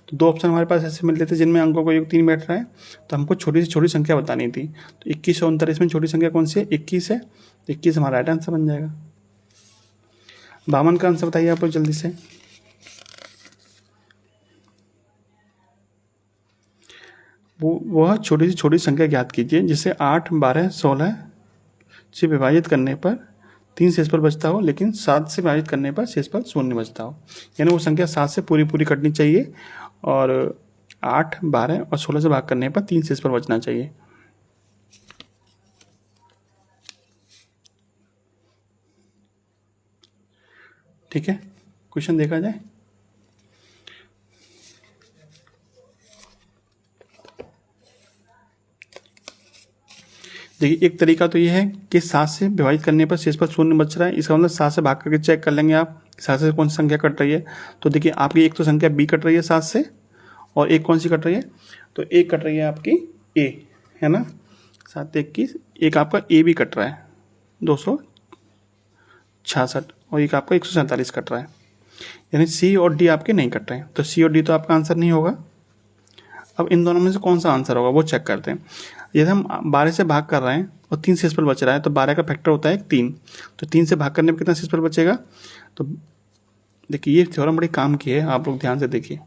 तो 2 ऑप्शन हमारे पास ऐसे मिलते थे जिनमें अंकों का योग 3 बैठ रहा है। तो हमको छोटी से छोटी संख्या बतानी थी। तो 21 और 39 में छोटी संख्या कौन सी है, 21 है। 21 हमारा राइट आंसर बन जाएगा। 52 का आंसर बताइए आप लोग जल्दी से। वह छोटी से छोटी संख्या ज्ञात कीजिए जिसे 8, 12, 16 से विभाजित करने पर 3 शेषफल बचता हो, लेकिन 7 से विभाजित करने पर शेषफल 0 बचता हो। यानी वो संख्या 7 से पूरी पूरी कटनी चाहिए और 8, 12 और 16 से भाग करने पर 3 शेषफल बचना चाहिए। ठीक है, क्वेश्चन देखा जाए। देखिए, एक तरीका तो ये है कि 7 से विभाजित करने पर शेषफल 0 बच रहा है। इसका मतलब 7 से भाग करके चेक कर लेंगे आप 7 से कौन सी संख्या कट रही है। तो देखिए, आपकी एक तो संख्या बी कट रही है 7 से, और एक कौन सी कट रही है, तो एक कट रही है आपकी ए, है ना, 7 21। एक आपका ए भी कट रहा है 266, और एक आपका 147 कट रहा है। यानी सी और डी आपके नहीं कट रहे हैं। तो सी और डी तो आपका आंसर नहीं होगा। अब इन दोनों में से कौन सा आंसर होगा वो चेक करते हैं। यदि हम 12 से भाग कर रहे हैं और 3 शेषफल बच रहा है, तो 12 का फैक्टर होता है 3। तो 3 से भाग करने पर कितना शेषफल बचेगा। तो देखिए, ये थ्योरम बड़ी काम की है, आप लोग ध्यान से देखिए।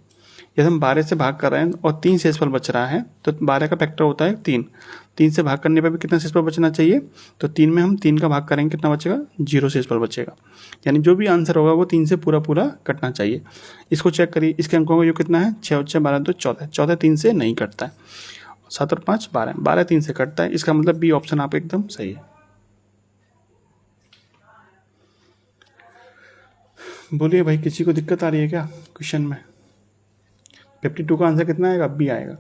यदि हम 12 से भाग कर रहे हैं और 3 शेषफल बच रहा है, तो 12 का फैक्टर होता है 3। 3 से भाग करने पर भी कितना शेषफल बचना चाहिए। तो 3 में हम 3 का भाग करेंगे, कितना बचेगा, 0 शेषफल बचेगा। यानी जो भी आंसर होगा वो 3 से पूरा पूरा कटना चाहिए। इसको चेक करिए, इसके अंकों का योग कितना है, 6 और 6 12 2 14। 14 3 से नहीं कटता है। 7 और 5 12, 12 3 से कटता है। इसका मतलब बी ऑप्शन आप एकदम सही है। बोलिए भाई, किसी को दिक्कत आ रही है क्या क्वेश्चन में? 52 का आंसर कितना आएगा, बी आएगा।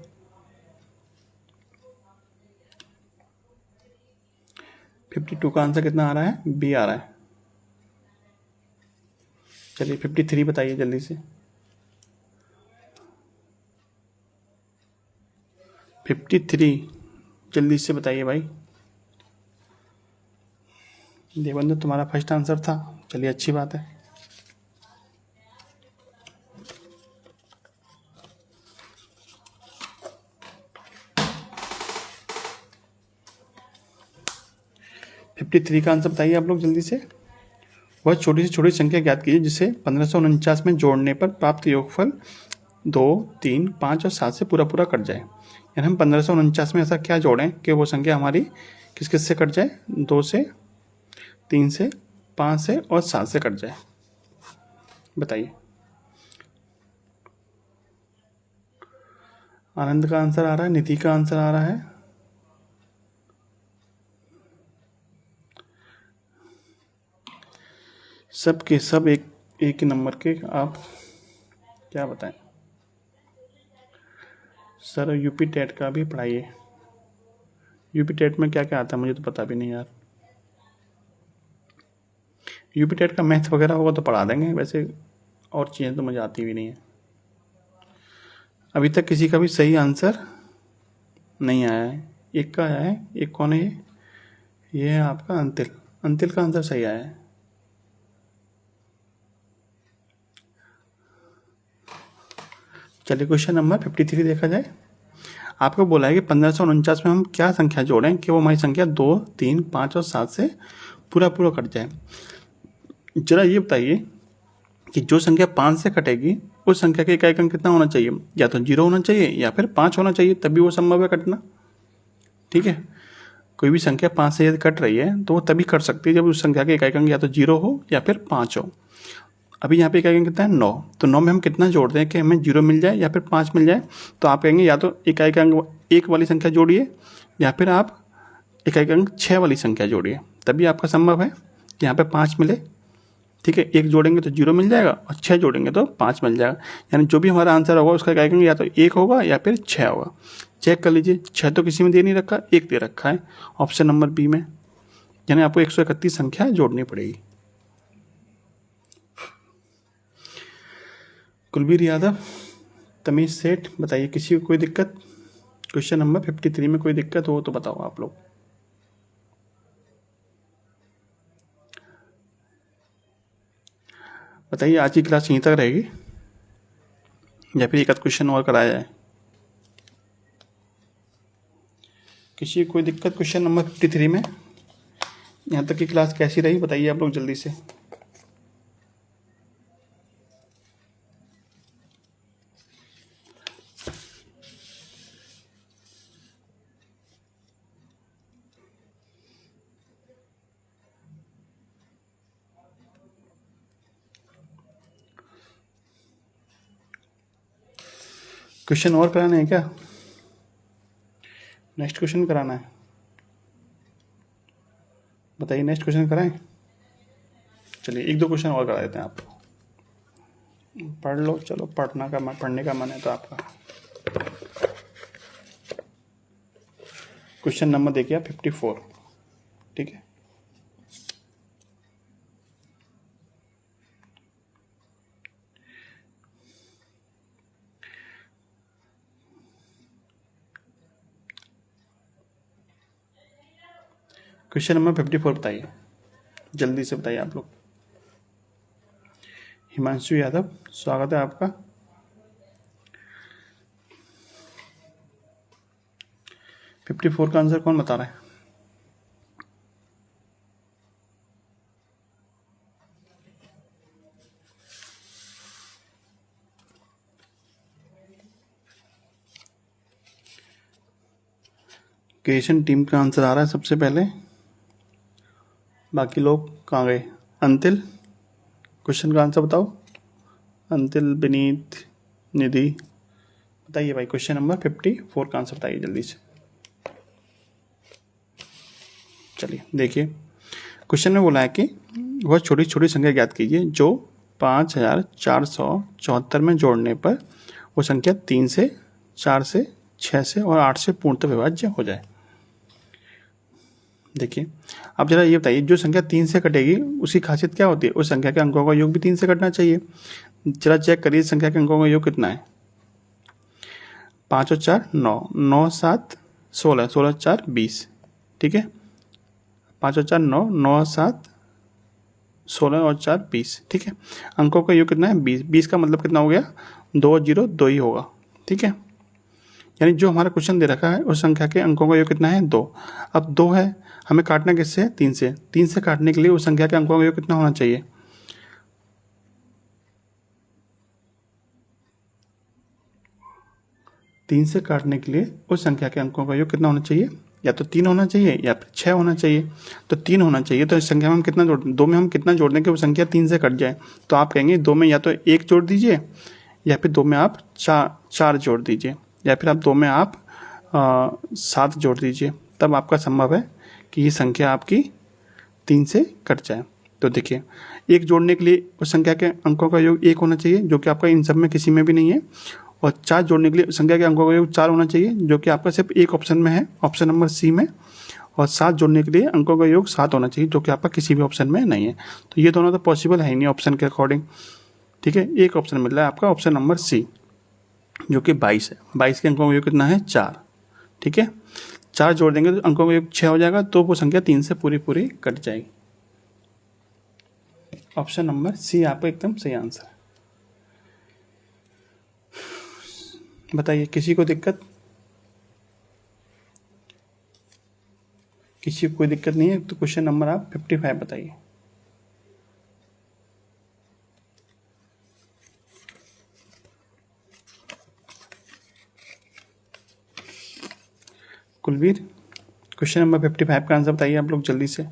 फिफ्टी टू का आंसर कितना आ रहा है, बी आ रहा है। चलिए 53 बताइए जल्दी से। 53 जल्दी से बताइए भाई। देवंदर, तुम्हारा फर्स्ट आंसर था, चलिए अच्छी बात है। फिफ्टी थ्री का आंसर बताइए आप लोग जल्दी से। वह छोटी से छोटी संख्या ज्ञात कीजिए जिसे 1549 में जोड़ने पर प्राप्त योगफल 2, 3, 5 और 7 से पूरा पूरा कट जाए। यानी हम 1549 में ऐसा क्या जोड़ें कि वो संख्या हमारी किस किस से कट जाए, 2 से, 3 से, 5 से और 7 से कट जाए। बताइए। आनंद का आंसर आ रहा है, निधि का आंसर आ रहा है। सब के सब एक ही नंबर के। आप क्या बताएं सर, यूपी टेट का भी पढ़ाइए। यूपी टेट में क्या क्या आता है मुझे तो पता भी नहीं यार। यूपी टेट का मैथ वगैरह होगा तो पढ़ा देंगे, वैसे और चीज़ें तो मुझे आती भी नहीं है। अभी तक किसी का भी सही आंसर नहीं आया है, एक का आया है। एक कौन है ये है आपका अंतिल। अंतिल का आंसर सही आया है। चलिए क्वेश्चन नंबर 53 देखा जाए। आपको बोला है कि 1549 में हम क्या संख्या जोड़ें कि वो हमारी संख्या 2, 3, 5 और 7 से पूरा पूरा कट जाए। जरा ये बताइए कि जो संख्या 5 से कटेगी उस संख्या का इकाई अंक कितना होना चाहिए? या तो 0 होना चाहिए या फिर 5 होना चाहिए, तभी वो संभव है कटना। ठीक है, कोई भी संख्या 5 से यदि कट रही है तो वो तभी कट सकती है जब उस संख्या का इकाई अंक या तो 0 हो या फिर 5 हो। अभी यहाँ पे इकाई अंक कितना है? 9। तो 9 में हम कितना जोड़ते हैं कि हमें 0 मिल जाए या फिर 5 मिल जाए? तो आप कहेंगे या तो इकाई का अंक 1 वाली संख्या जोड़िए या फिर आप इकाई का अंक 6 वाली संख्या जोड़िए, तभी आपका संभव है कि यहाँ पे 5 मिले। ठीक है, 1 जोड़ेंगे तो 0 मिल जाएगा और 6 जोड़ेंगे तो 5 मिल जाएगा। यानी जो भी हमारा आंसर होगा उसका इकाई अंक या तो 1 होगा या फिर 6 होगा। चेक कर लीजिए, 6 तो किसी में दे नहीं रखा, 1 दे रखा है ऑप्शन नंबर बी में। यानी आपको 131 संख्या जोड़नी पड़ेगी। कुलबीर यादव, तमीज सेठ, बताइए किसी को कोई दिक्कत? क्वेश्चन नंबर 53 में कोई दिक्कत हो तो बताओ आप लोग। बताइए आज की क्लास यहीं तक रहेगी या फिर एक आध क्वेश्चन और कराया जाए? किसी को कोई दिक्कत क्वेश्चन नंबर 53 में? यहाँ तक की क्लास कैसी रही बताइए आप लोग जल्दी से। क्वेश्चन और कराना है क्या? नेक्स्ट क्वेश्चन कराना है? बताइए नेक्स्ट क्वेश्चन कराएं? चलिए 1-2 क्वेश्चन और करा देते हैं आपको। पढ़ लो, चलो पढ़ने का मन है तो आपका। क्वेश्चन नंबर देखिए 54। ठीक है, क्वेश्चन नंबर 54 बताइए, जल्दी से बताइए आप लोग। हिमांशु यादव, स्वागत है आपका। फिफ्टी 54 का आंसर कौन बता रहा है? क्रिएशन टीम का आंसर आ रहा है सबसे पहले, बाकी लोग कहाँ गए? अंतिल, क्वेश्चन का आंसर बताओ। अंतिल, विनीत, निधि, बताइए भाई क्वेश्चन नंबर 54 का आंसर बताइए जल्दी से। चलिए देखिए, क्वेश्चन में बोला है कि वह छोटी छोटी संख्या ज्ञात कीजिए जो 5474 में जोड़ने पर वो संख्या 3 से, 4 से, 6 से और 8 से पूर्णतः विभाज्य हो जाए। देखिए, अब जरा ये बताइए, जो संख्या 3 से कटेगी उसकी खासियत क्या होती है? उस संख्या के अंकों का योग भी 3 से कटना चाहिए। जरा चेक करिए संख्या के अंकों का योग कितना है। 5 और 4 9, 9 7 16, 16 4 20। ठीक है, 5 और 4 9, 9 7 16 और 4 20। ठीक है, अंकों का योग कितना है? 20। 20 का मतलब कितना हो गया? 2 और 0 2 ही होगा। ठीक है, यानी जो हमारा क्वेश्चन दे रखा है उस संख्या के अंकों का योग कितना है? 2। अब 2 है, हमें काटना किससे है? 3 से। 3 से काटने के लिए उस संख्या के अंकों का योग कितना होना चाहिए? तीन से काटने के लिए उस संख्या के अंकों का योग कितना होना चाहिए? या तो 3 होना चाहिए या फिर 6 होना चाहिए। तो 3 होना चाहिए, तो इस संख्या में हम कितना जोड़, 2 में हम कितना जोड़ दें कि वो संख्या 3 से कट जाए? तो आप कहेंगे 2 में या तो 1 जोड़ दीजिए या फिर 2 में आप 4 जोड़ दीजिए या फिर आप 2 में आप 7 जोड़ दीजिए, तब आपका संभव है कि ये संख्या आपकी 3 से कट जाए। तो देखिए, 1 जोड़ने के लिए उस संख्या के अंकों का योग 1 होना चाहिए जो कि आपका इन सब में किसी में भी नहीं है, और 4 जोड़ने के लिए संख्या के अंकों का योग 4 होना चाहिए जो कि आपका सिर्फ एक ऑप्शन में है, ऑप्शन नंबर सी में, और 7 जोड़ने के लिए अंकों का योग 7 होना चाहिए जो कि आपका किसी भी ऑप्शन में नहीं है। तो ये दोनों तो पॉसिबल है ही नहीं ऑप्शन के अकॉर्डिंग। ठीक है, एक ऑप्शन मिल रहा है आपका ऑप्शन नंबर सी जो कि 22 है। 22 के अंकों का योग कितना है? 4। ठीक है, 4 जोड़ देंगे तो अंकों का योग 6 हो जाएगा, तो वो संख्या 3 से पूरी पूरी कट जाएगी। ऑप्शन नंबर सी आपका एकदम सही आंसर है। बताइए किसी को दिक्कत? किसी को कोई दिक्कत नहीं है तो क्वेश्चन नंबर आप 55 बताइए। कुलवीर, क्वेश्चन नंबर 55 का आंसर बताइए आप लोग जल्दी से।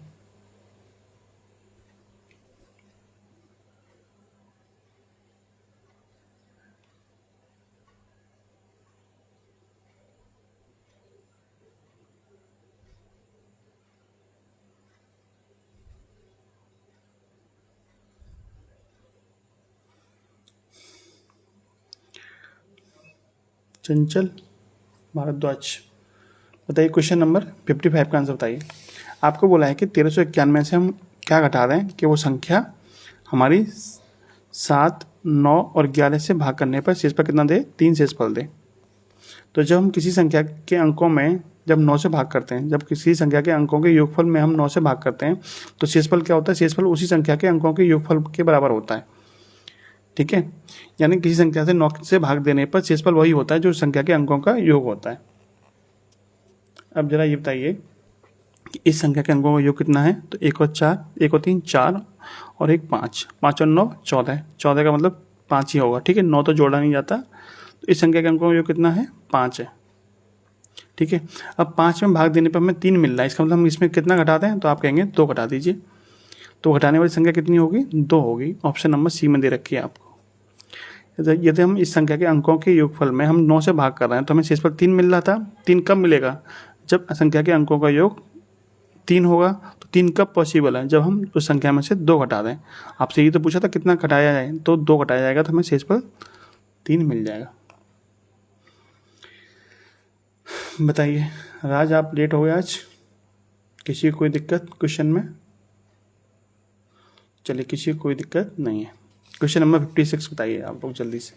चंचल भारद्वाज, बताइए क्वेश्चन नंबर 55 का आंसर बताइए। आपको बोला है कि 1391 से हम क्या घटा रहे हैं कि वो संख्या हमारी 7, 9 और 11 से भाग करने पर शेषफल कितना दे? 3 शेषफल दे। तो जब हम किसी संख्या के अंकों में जब 9 से भाग करते हैं, जब किसी संख्या के अंकों के योगफल में हम 9 से भाग करते हैं तो शेषफल क्या होता है? शेषफल उसी संख्या के अंकों के योगफल के बराबर होता है। ठीक है, यानी किसी संख्या से 9 से भाग देने पर शेषफल वही होता है जो संख्या के अंकों का योग होता है। अब जरा ये बताइए कि इस संख्या के अंकों का योग कितना है? तो 1 और 4, 1 और 3 4 और 1 5, 5 और 9 14, 14 का मतलब 5 ही होगा। ठीक है, 9 तो जोड़ा नहीं जाता, तो इस संख्या के अंकों का योग कितना है? 5 है। ठीक है, अब 5 में भाग देने पर हमें 3 मिल रहा है, इसका मतलब हम इसमें कितना घटाते हैं? तो आप कहेंगे 2 घटा दीजिए। तो घटाने वाली संख्या कितनी होगी? 2 होगी। ऑप्शन नंबर सी में दे रखी है आपको। यदि हम इस संख्या के अंकों के योगफल में हम 9 से भाग कर रहे हैं तो हमें शेषफल 3 मिल रहा था। 3 कब मिलेगा? जब संख्या के अंकों का योग 3 होगा। तो 3 कब पॉसिबल है? जब हम उस संख्या में से 2 घटा दें। आपसे ये तो पूछा था कितना घटाया जाए, तो 2 घटाया जाएगा तो हमें शेषफल 3 मिल जाएगा। बताइए राज, आप लेट हो गए आज, किसी को कोई दिक्कत क्वेश्चन में? चलिए किसी को कोई दिक्कत नहीं है। क्वेश्चन नंबर 56 बताइए आप लोग जल्दी से।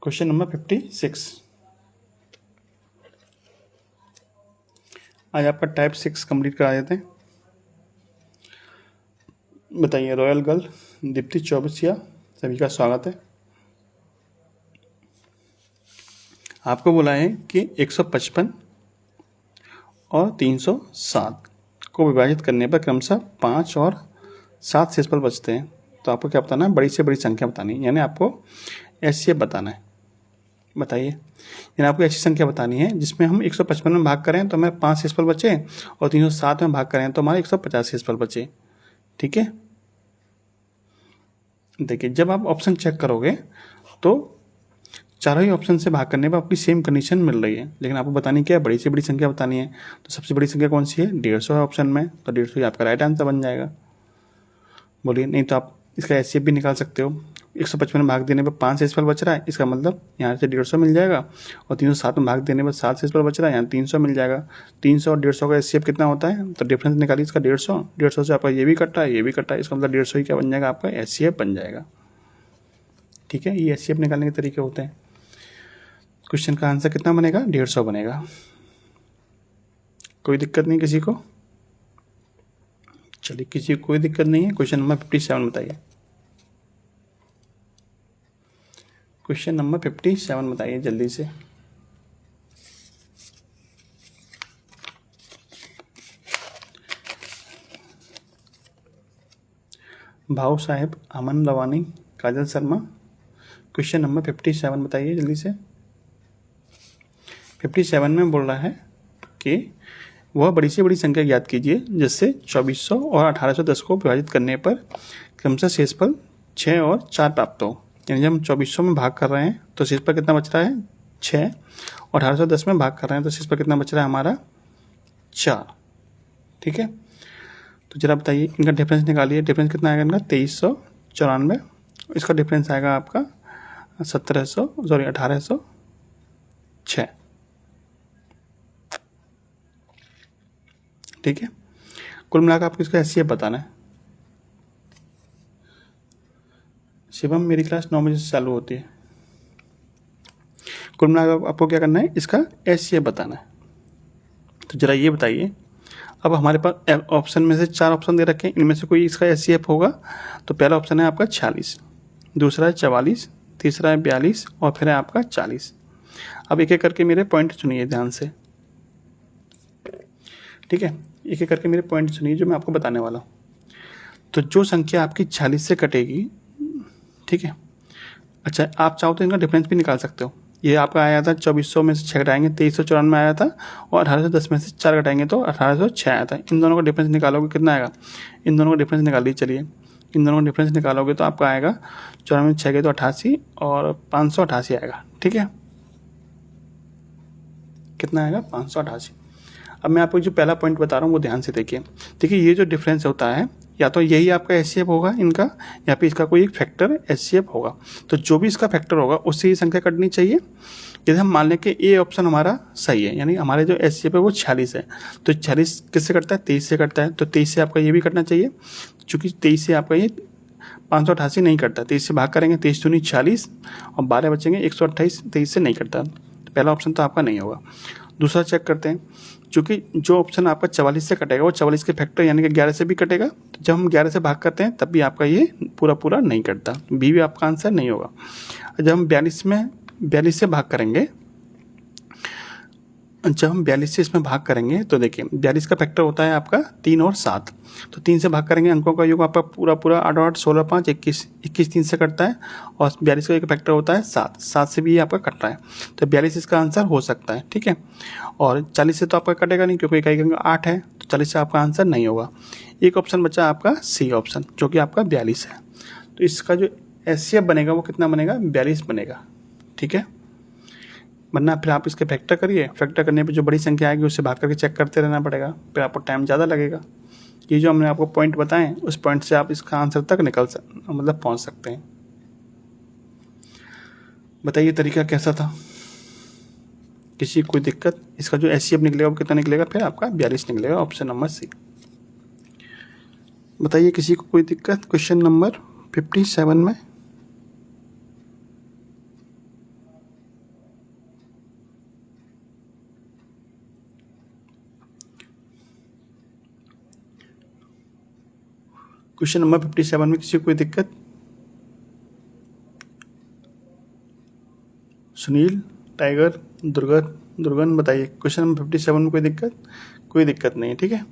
क्वेश्चन नंबर 56 आज आपका टाइप 6 कंप्लीट करा देते हैं। बताइए रॉयल गर्ल दीप्ति चौबसिया, सभी का स्वागत है। आपको बोला है कि 155 और 307 को विभाजित करने पर क्रमशः 5 और 7 शेषफल बचते हैं। तो आपको क्या बताना है? बड़ी से बड़ी संख्या बतानी है, यानी आपको एचसीएफ बताना है। बताइए, यानी आपको ऐसी संख्या बतानी है जिसमें हम 155 में भाग करें तो हमें 5 शेषफल बचे और 307 में भाग करें तो हमारे 150 शेषफल बचे। ठीक है, देखिए जब आप ऑप्शन चेक करोगे तो चारों ही ऑप्शन से भाग करने पर आपकी सेम कंडीशन मिल रही है, लेकिन आपको बतानी क्या है? बड़ी से बड़ी संख्या बतानी है। तो सबसे बड़ी संख्या कौन सी है? 150 है ऑप्शन में, तो 150 ही आपका राइट आंसर बन जाएगा। बोलिए, नहीं तो आप इसका एचसीएफ भी निकाल सकते हो। 155 में भाग देने पर 5 शेषफल बच रहा है, इसका मतलब यहाँ से 150 मिल जाएगा, और 307 में भाग देने पर 7 शेषफल बच रहा है, यहाँ 300 मिल जाएगा। 300 और 150 का एचसीएफ कितना होता है? तो डिफरेंस निकालिए इसका 150, 150 से आपका ये भी कट रहा है, ये भी कट रहा है, इसका मतलब 150 ही क्या बन जाएगा? आपका एचसीएफ बन जाएगा। ठीक है, ये एचसीएफ निकालने के तरीके होते हैं। क्वेश्चन का आंसर कितना बनेगा? 150 बनेगा। कोई दिक्कत नहीं किसी को? चलिए किसी को कोई दिक्कत नहीं है। क्वेश्चन नंबर 57 बताइए। क्वेश्चन नंबर 57 बताइए जल्दी से। भाव साहेब, अमन रवानी, काजल शर्मा, क्वेश्चन नंबर 57 बताइए जल्दी से। 57 में बोल रहा है कि वह बड़ी से बड़ी संख्या ज्ञात कीजिए जिससे 2400 और 1810 को विभाजित करने पर क्रमशः शेषफल 6 और 4 प्राप्त हो। यानी जब हम 2400 में भाग कर रहे हैं तो शेषफल कितना बच रहा है? 6, और 1810 में भाग कर रहे हैं तो शेषफल कितना बच रहा है हमारा? 4। ठीक है, तो जरा बताइए इनका डिफरेंस निकालिए। डिफरेंस कितना आएगा इनका? 2394। इसका डिफरेंस आएगा आपका 1806। ठीक है, कुल मिलाकर आपको इसका एचसीएफ बताना है। शिवम, मेरी क्लास 9 बजे से चालू होती है। कुल मिलाकर आपको क्या करना है, इसका एचसीएफ बताना है। तो जरा ये बताइए, अब हमारे पास ऑप्शन में से 4 ऑप्शन दे रखे हैं, इनमें से कोई इसका एचसीएफ होगा। तो पहला ऑप्शन है आपका 46, दूसरा है 44, तीसरा है 42 और फिर है आपका 40। अब एक एक करके मेरे पॉइंट सुनिए ध्यान से, ठीक है। एक एक करके मेरे पॉइंट सुनिए जो मैं आपको बताने वाला हूँ। तो जो संख्या आपकी 46 से कटेगी, ठीक है। अच्छा, आप चाहो तो इनका डिफरेंस भी निकाल सकते हो। ये आपका आया था 2400 में से 6 घटाएंगे 2394 आया था, और 1810 में से 4 घटाएंगे तो 1806 आया था। इन दोनों का डिफरेंस निकालोगे कितना आएगा, इन दोनों का डिफरेंस निकाल लीजिए। चलिए, इन दोनों का डिफरेंस निकालोगे तो आपका आएगा 94 में 6 गए तो 88 और 588 आएगा, ठीक है। कितना आएगा, 588। अब मैं आपको जो पहला पॉइंट बता रहा हूँ वो ध्यान से देखिए। देखिए, ये जो डिफरेंस होता है, या तो यही आपका एचसीएफ होगा इनका, या फिर इसका कोई एक फैक्टर एचसीएफ होगा। तो जो भी इसका फैक्टर होगा उससे ही संख्या कटनी चाहिए। यदि हम मान लें कि ए ऑप्शन हमारा सही है, यानी हमारे जो एचसीएफ है वो 46 है, तो 46 किससे कटता है, 23 से कटता है। तो 23 से आपका ये भी कटना चाहिए, चूँकि 23 से आपका ये 588 नहीं कटता। 23 से भाग करेंगे, 23 दूनी 40 और 12 बचेंगे 128, 23 से नहीं कटता। तो पहला ऑप्शन तो आपका नहीं होगा। दूसरा चेक करते हैं, चूँकि जो ऑप्शन आपका 44 से कटेगा वो 44 के फैक्टर यानी कि 11 से भी कटेगा। तो जब हम 11 से भाग करते हैं तब भी आपका ये पूरा पूरा नहीं कटता, बी भी आपका आंसर नहीं होगा। जब हम 42 से भाग करेंगे, जब हम 42 से इसमें भाग करेंगे तो देखिए 42 का फैक्टर होता है आपका 3 और 7। तो 3 से भाग करेंगे, अंकों का योग आपका पूरा पूरा 8 8 16 5 21, 21 3 से कटता है, और 42 का एक फैक्टर होता है 7, 7 से भी ये आपका कट रहा है। तो 42 इसका आंसर हो सकता है, ठीक है। और 40 से तो आपका कटेगा नहीं क्योंकि इकाई का 8 है, तो 40 से आपका आंसर नहीं होगा। एक ऑप्शन बचा आपका सी ऑप्शन, जो कि आपका 42 है। तो इसका जो एचसीएफ बनेगा वो कितना बनेगा, 42 बनेगा, ठीक है। वरना फिर आप इसके फैक्टर करिए, फैक्टर करने पे जो बड़ी संख्या आएगी उससे भाग करके चेक करते रहना पड़ेगा, फिर आपको टाइम ज़्यादा लगेगा। ये जो हमने आपको पॉइंट बताएं उस पॉइंट से आप इसका आंसर तक मतलब पहुंच सकते हैं। बताइए तरीका कैसा था, किसी कोई दिक्कत। इसका जो एचसीएफ निकलेगा वो कितना निकलेगा, फिर आपका 42 निकलेगा, ऑप्शन नंबर सी। बताइए किसी को कोई दिक्कत क्वेश्चन नंबर 57 में। क्वेश्चन नंबर 57 में किसी को कोई दिक्कत। सुनील, टाइगर, दुर्गन बताइए क्वेश्चन नंबर 57 में कोई दिक्कत। कोई दिक्कत नहीं है, ठीक है।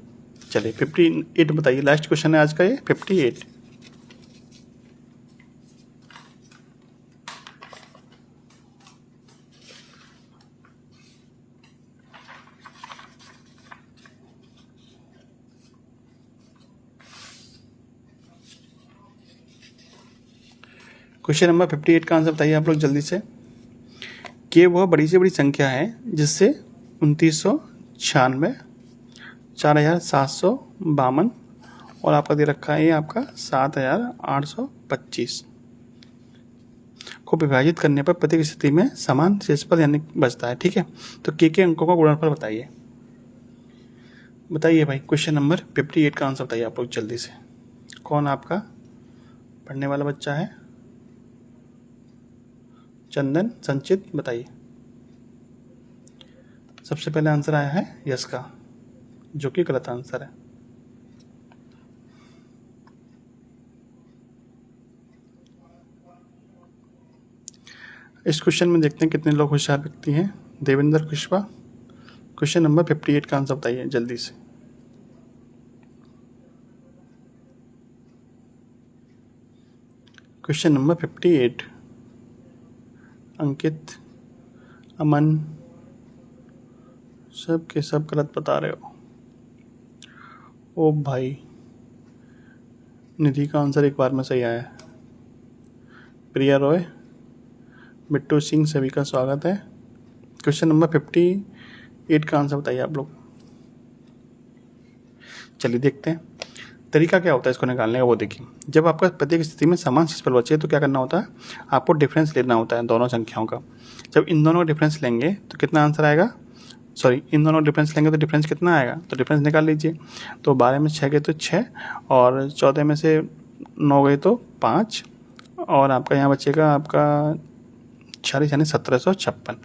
चलिए 58 बताइए, लास्ट क्वेश्चन है आज का ये 58। क्वेश्चन नंबर 58 का आंसर बताइए आप लोग जल्दी से। कि वह बड़ी से बड़ी संख्या है जिससे 2996, 4752 और आपका दे रखा है ये आपका 7825 को विभाजित करने पर प्रत्येक स्थिति में समान शेषफल यानी बचता है, ठीक है। तो के अंकों का गुणनफल बताइए। बताइए भाई, क्वेश्चन नंबर 58 का आंसर बताइए आप लोग जल्दी से। कौन आपका पढ़ने वाला बच्चा है? चंदन, संचित, बताइए। सबसे पहले आंसर आया है यस का, जो कि गलत आंसर है। इस क्वेश्चन में देखते हैं कितने लोग होशियार व्यक्ति हैं। देवेंद्र कुशवाहा, क्वेश्चन नंबर 58 का आंसर बताइए जल्दी से। Question number 58। अंकित, अमन, सब के सब गलत बता रहे हो। ओ भाई, निधि का आंसर एक बार में सही आया है। प्रिया रॉय, बिट्टू सिंह, सभी का स्वागत है। क्वेश्चन नंबर 58 का आंसर बताइए आप लोग। चलिए देखते हैं तरीका क्या होता है इसको निकालने का, वो देखिए। जब आपका प्रत्येक स्थिति में समान शेषफल बचे तो क्या करना होता है, आपको डिफरेंस लेना होता है दोनों संख्याओं का। जब इन दोनों का डिफरेंस लेंगे तो कितना आंसर आएगा, सॉरी इन दोनों डिफरेंस लेंगे तो डिफरेंस कितना आएगा, तो डिफरेंस निकाल लीजिए। तो 12 में 6 गए तो 6, और 14 में से 9 गए तो 5, और आपका यहाँ बचेगा आपका 40 यानी 1756।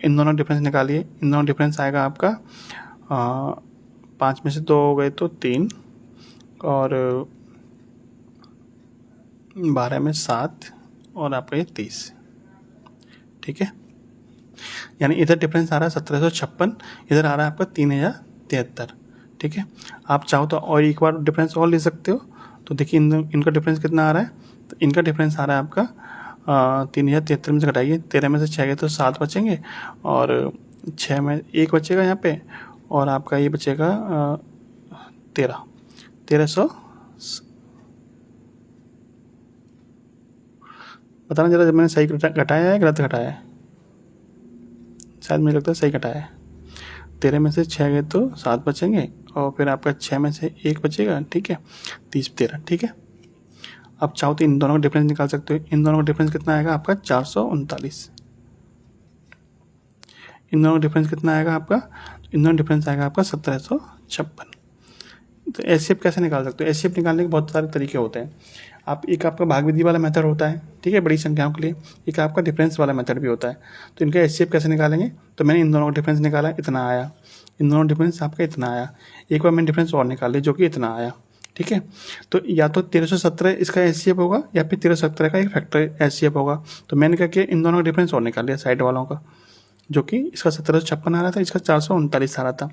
इन दोनों डिफरेंस निकालिए। इन दोनों डिफरेंस आएगा आपका 5 में से 2 हो गए तो 3, और 12 में 7, और आपका ये 30। ठीक है, यानी इधर डिफरेंस आ रहा है 1756, इधर आ रहा है आपका 3073। ठीक है, आप चाहो तो और एक बार डिफरेंस और ले सकते हो। तो देखिए इनका डिफरेंस कितना आ रहा है, तो इनका डिफरेंस आ रहा है आपका 3073 में से घटाइए, 13 में से 6 गए तो 7 बचेंगे, और 6 में 1 बचेगा यहाँ पे, और आपका ये बचेगा 1300। बताना जरा, जब मैंने सही घटाया है गलत घटाया है, शायद मुझे लगता है सही घटाया है। 13 में से 6 गए तो 7 बचेंगे, और फिर आपका 6 में से 1 बचेगा। ठीक है, 30 13। ठीक है, अब चाहो तो इन दोनों का डिफरेंस निकाल सकते हो। इन दोनों का डिफरेंस कितना आएगा आपका 439। इन दोनों का डिफरेंस कितना आएगा आपका, इन दोनों डिफरेंस आएगा आपका 1756। तो एचसीएफ कैसे निकाल सकते हो, एचसीएफ निकालने के बहुत सारे तरीके होते हैं। आप एक आपका भाग विधि वाला मेथड होता है, ठीक है, बड़ी संख्याओं के लिए। एक आपका डिफरेंस वाला मेथड भी होता है। तो इनका एचसीएफ कैसे निकालेंगे, तो मैंने इन दोनों का डिफरेंस निकाला, इतना आया। इन दोनों डिफरेंस आपका इतना आया। एक बार मैंने डिफरेंस और निकाल लिया जो कि इतना आया। ठीक है, तो या तो 1317 इसका एचसीएफ होगा, या फिर 1317 का एक फैक्टर एचसीएफ होगा। तो मैंने क्या किया, इन दोनों का डिफरेंस और निकाल लिया साइड वालों का, जो कि इसका 1756 आ रहा था, इसका 439 आ रहा था।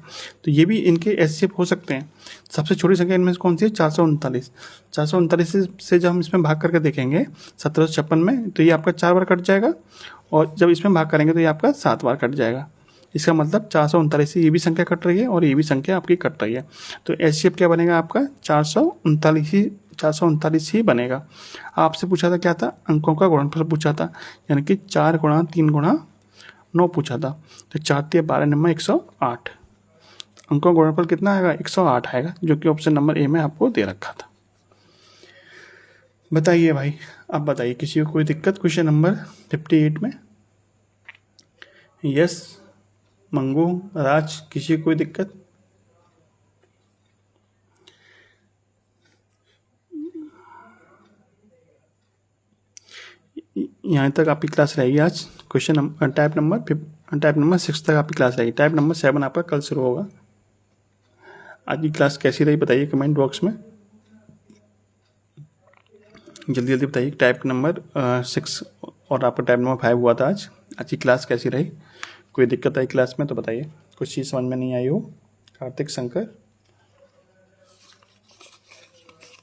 तो ये भी इनके एचसीएफ हो सकते हैं। सबसे छोटी संख्या इनमें से कौन सी है, 439। 439 से जब हम इसमें भाग करके देखेंगे 1756 में, तो ये आपका 4 बार कट जाएगा, और जब इसमें भाग करेंगे तो ये आपका 7 बार कट जाएगा। इसका मतलब 439 से ये भी संख्या कट रही है और ये भी संख्या आपकी कट रही है। तो एचसीएफ क्या बनेगा आपका 439 ही बनेगा। आपसे पूछा था क्या था, अंकों का गुणनफल पूछा था, यानी कि 4 गुणा 3 गुणा 9 पूछा था। तो 4 3 12 नंबर 108। अंकों का गुणनफल कितना आएगा, 108 आएगा, जो कि ऑप्शन नंबर ए में आपको दे रखा था। बताइए भाई, अब बताइए किसी को कोई दिक्कत क्वेश्चन नंबर 58 में। यस मंगू राज, किसी को कोई दिक्कत? यहाँ तक आपकी क्लास रहेगी आज। क्वेश्चन नंबर टाइप नंबर 6 तक आपकी क्लास रहेगी। टाइप नंबर 7 आपका कल शुरू होगा। आज की क्लास कैसी रही बताइए कमेंट बॉक्स में, जल्दी जल्दी बताइए। टाइप नंबर 6 और आपका टाइप नंबर 5 हुआ था आज की क्लास कैसी रही? कोई दिक्कत आई क्लास में तो बताइए, कुछ चीज़ समझ में नहीं आई हो। कार्तिक शंकर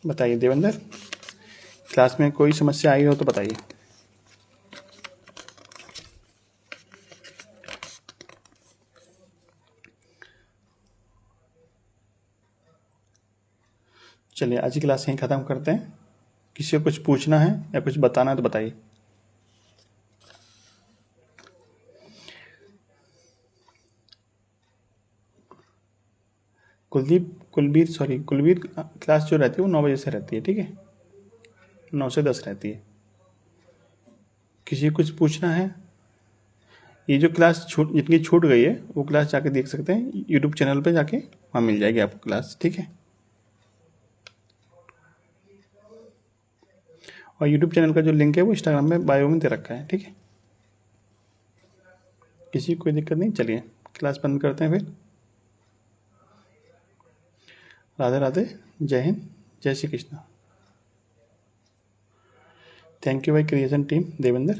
बताइए। देवेंद्र, क्लास में कोई समस्या आई हो तो बताइए। चलिए आज की क्लास यहीं ख़त्म करते हैं। किसी को कुछ पूछना है या कुछ बताना है तो बताइए। कुलवीर क्लास जो रहती है वो 9 बजे से रहती है, ठीक है, 9 से 10 रहती है। किसी को कुछ पूछना है? ये जो क्लास जितनी छूट गई है वो क्लास जाके देख सकते हैं यूट्यूब चैनल पे जाके, वहाँ मिल जाएगी आपको क्लास, ठीक है। और यूट्यूब चैनल का जो लिंक है वो इंस्टाग्राम में बायो में दे रखा है, ठीक है। किसी को कोई दिक्कत नहीं। चलिए क्लास बंद करते हैं फिर। राधे राधे, जय हिंद, जय श्री कृष्ण। थैंक यू भाई क्रिएशन टीम, देवेंद्र।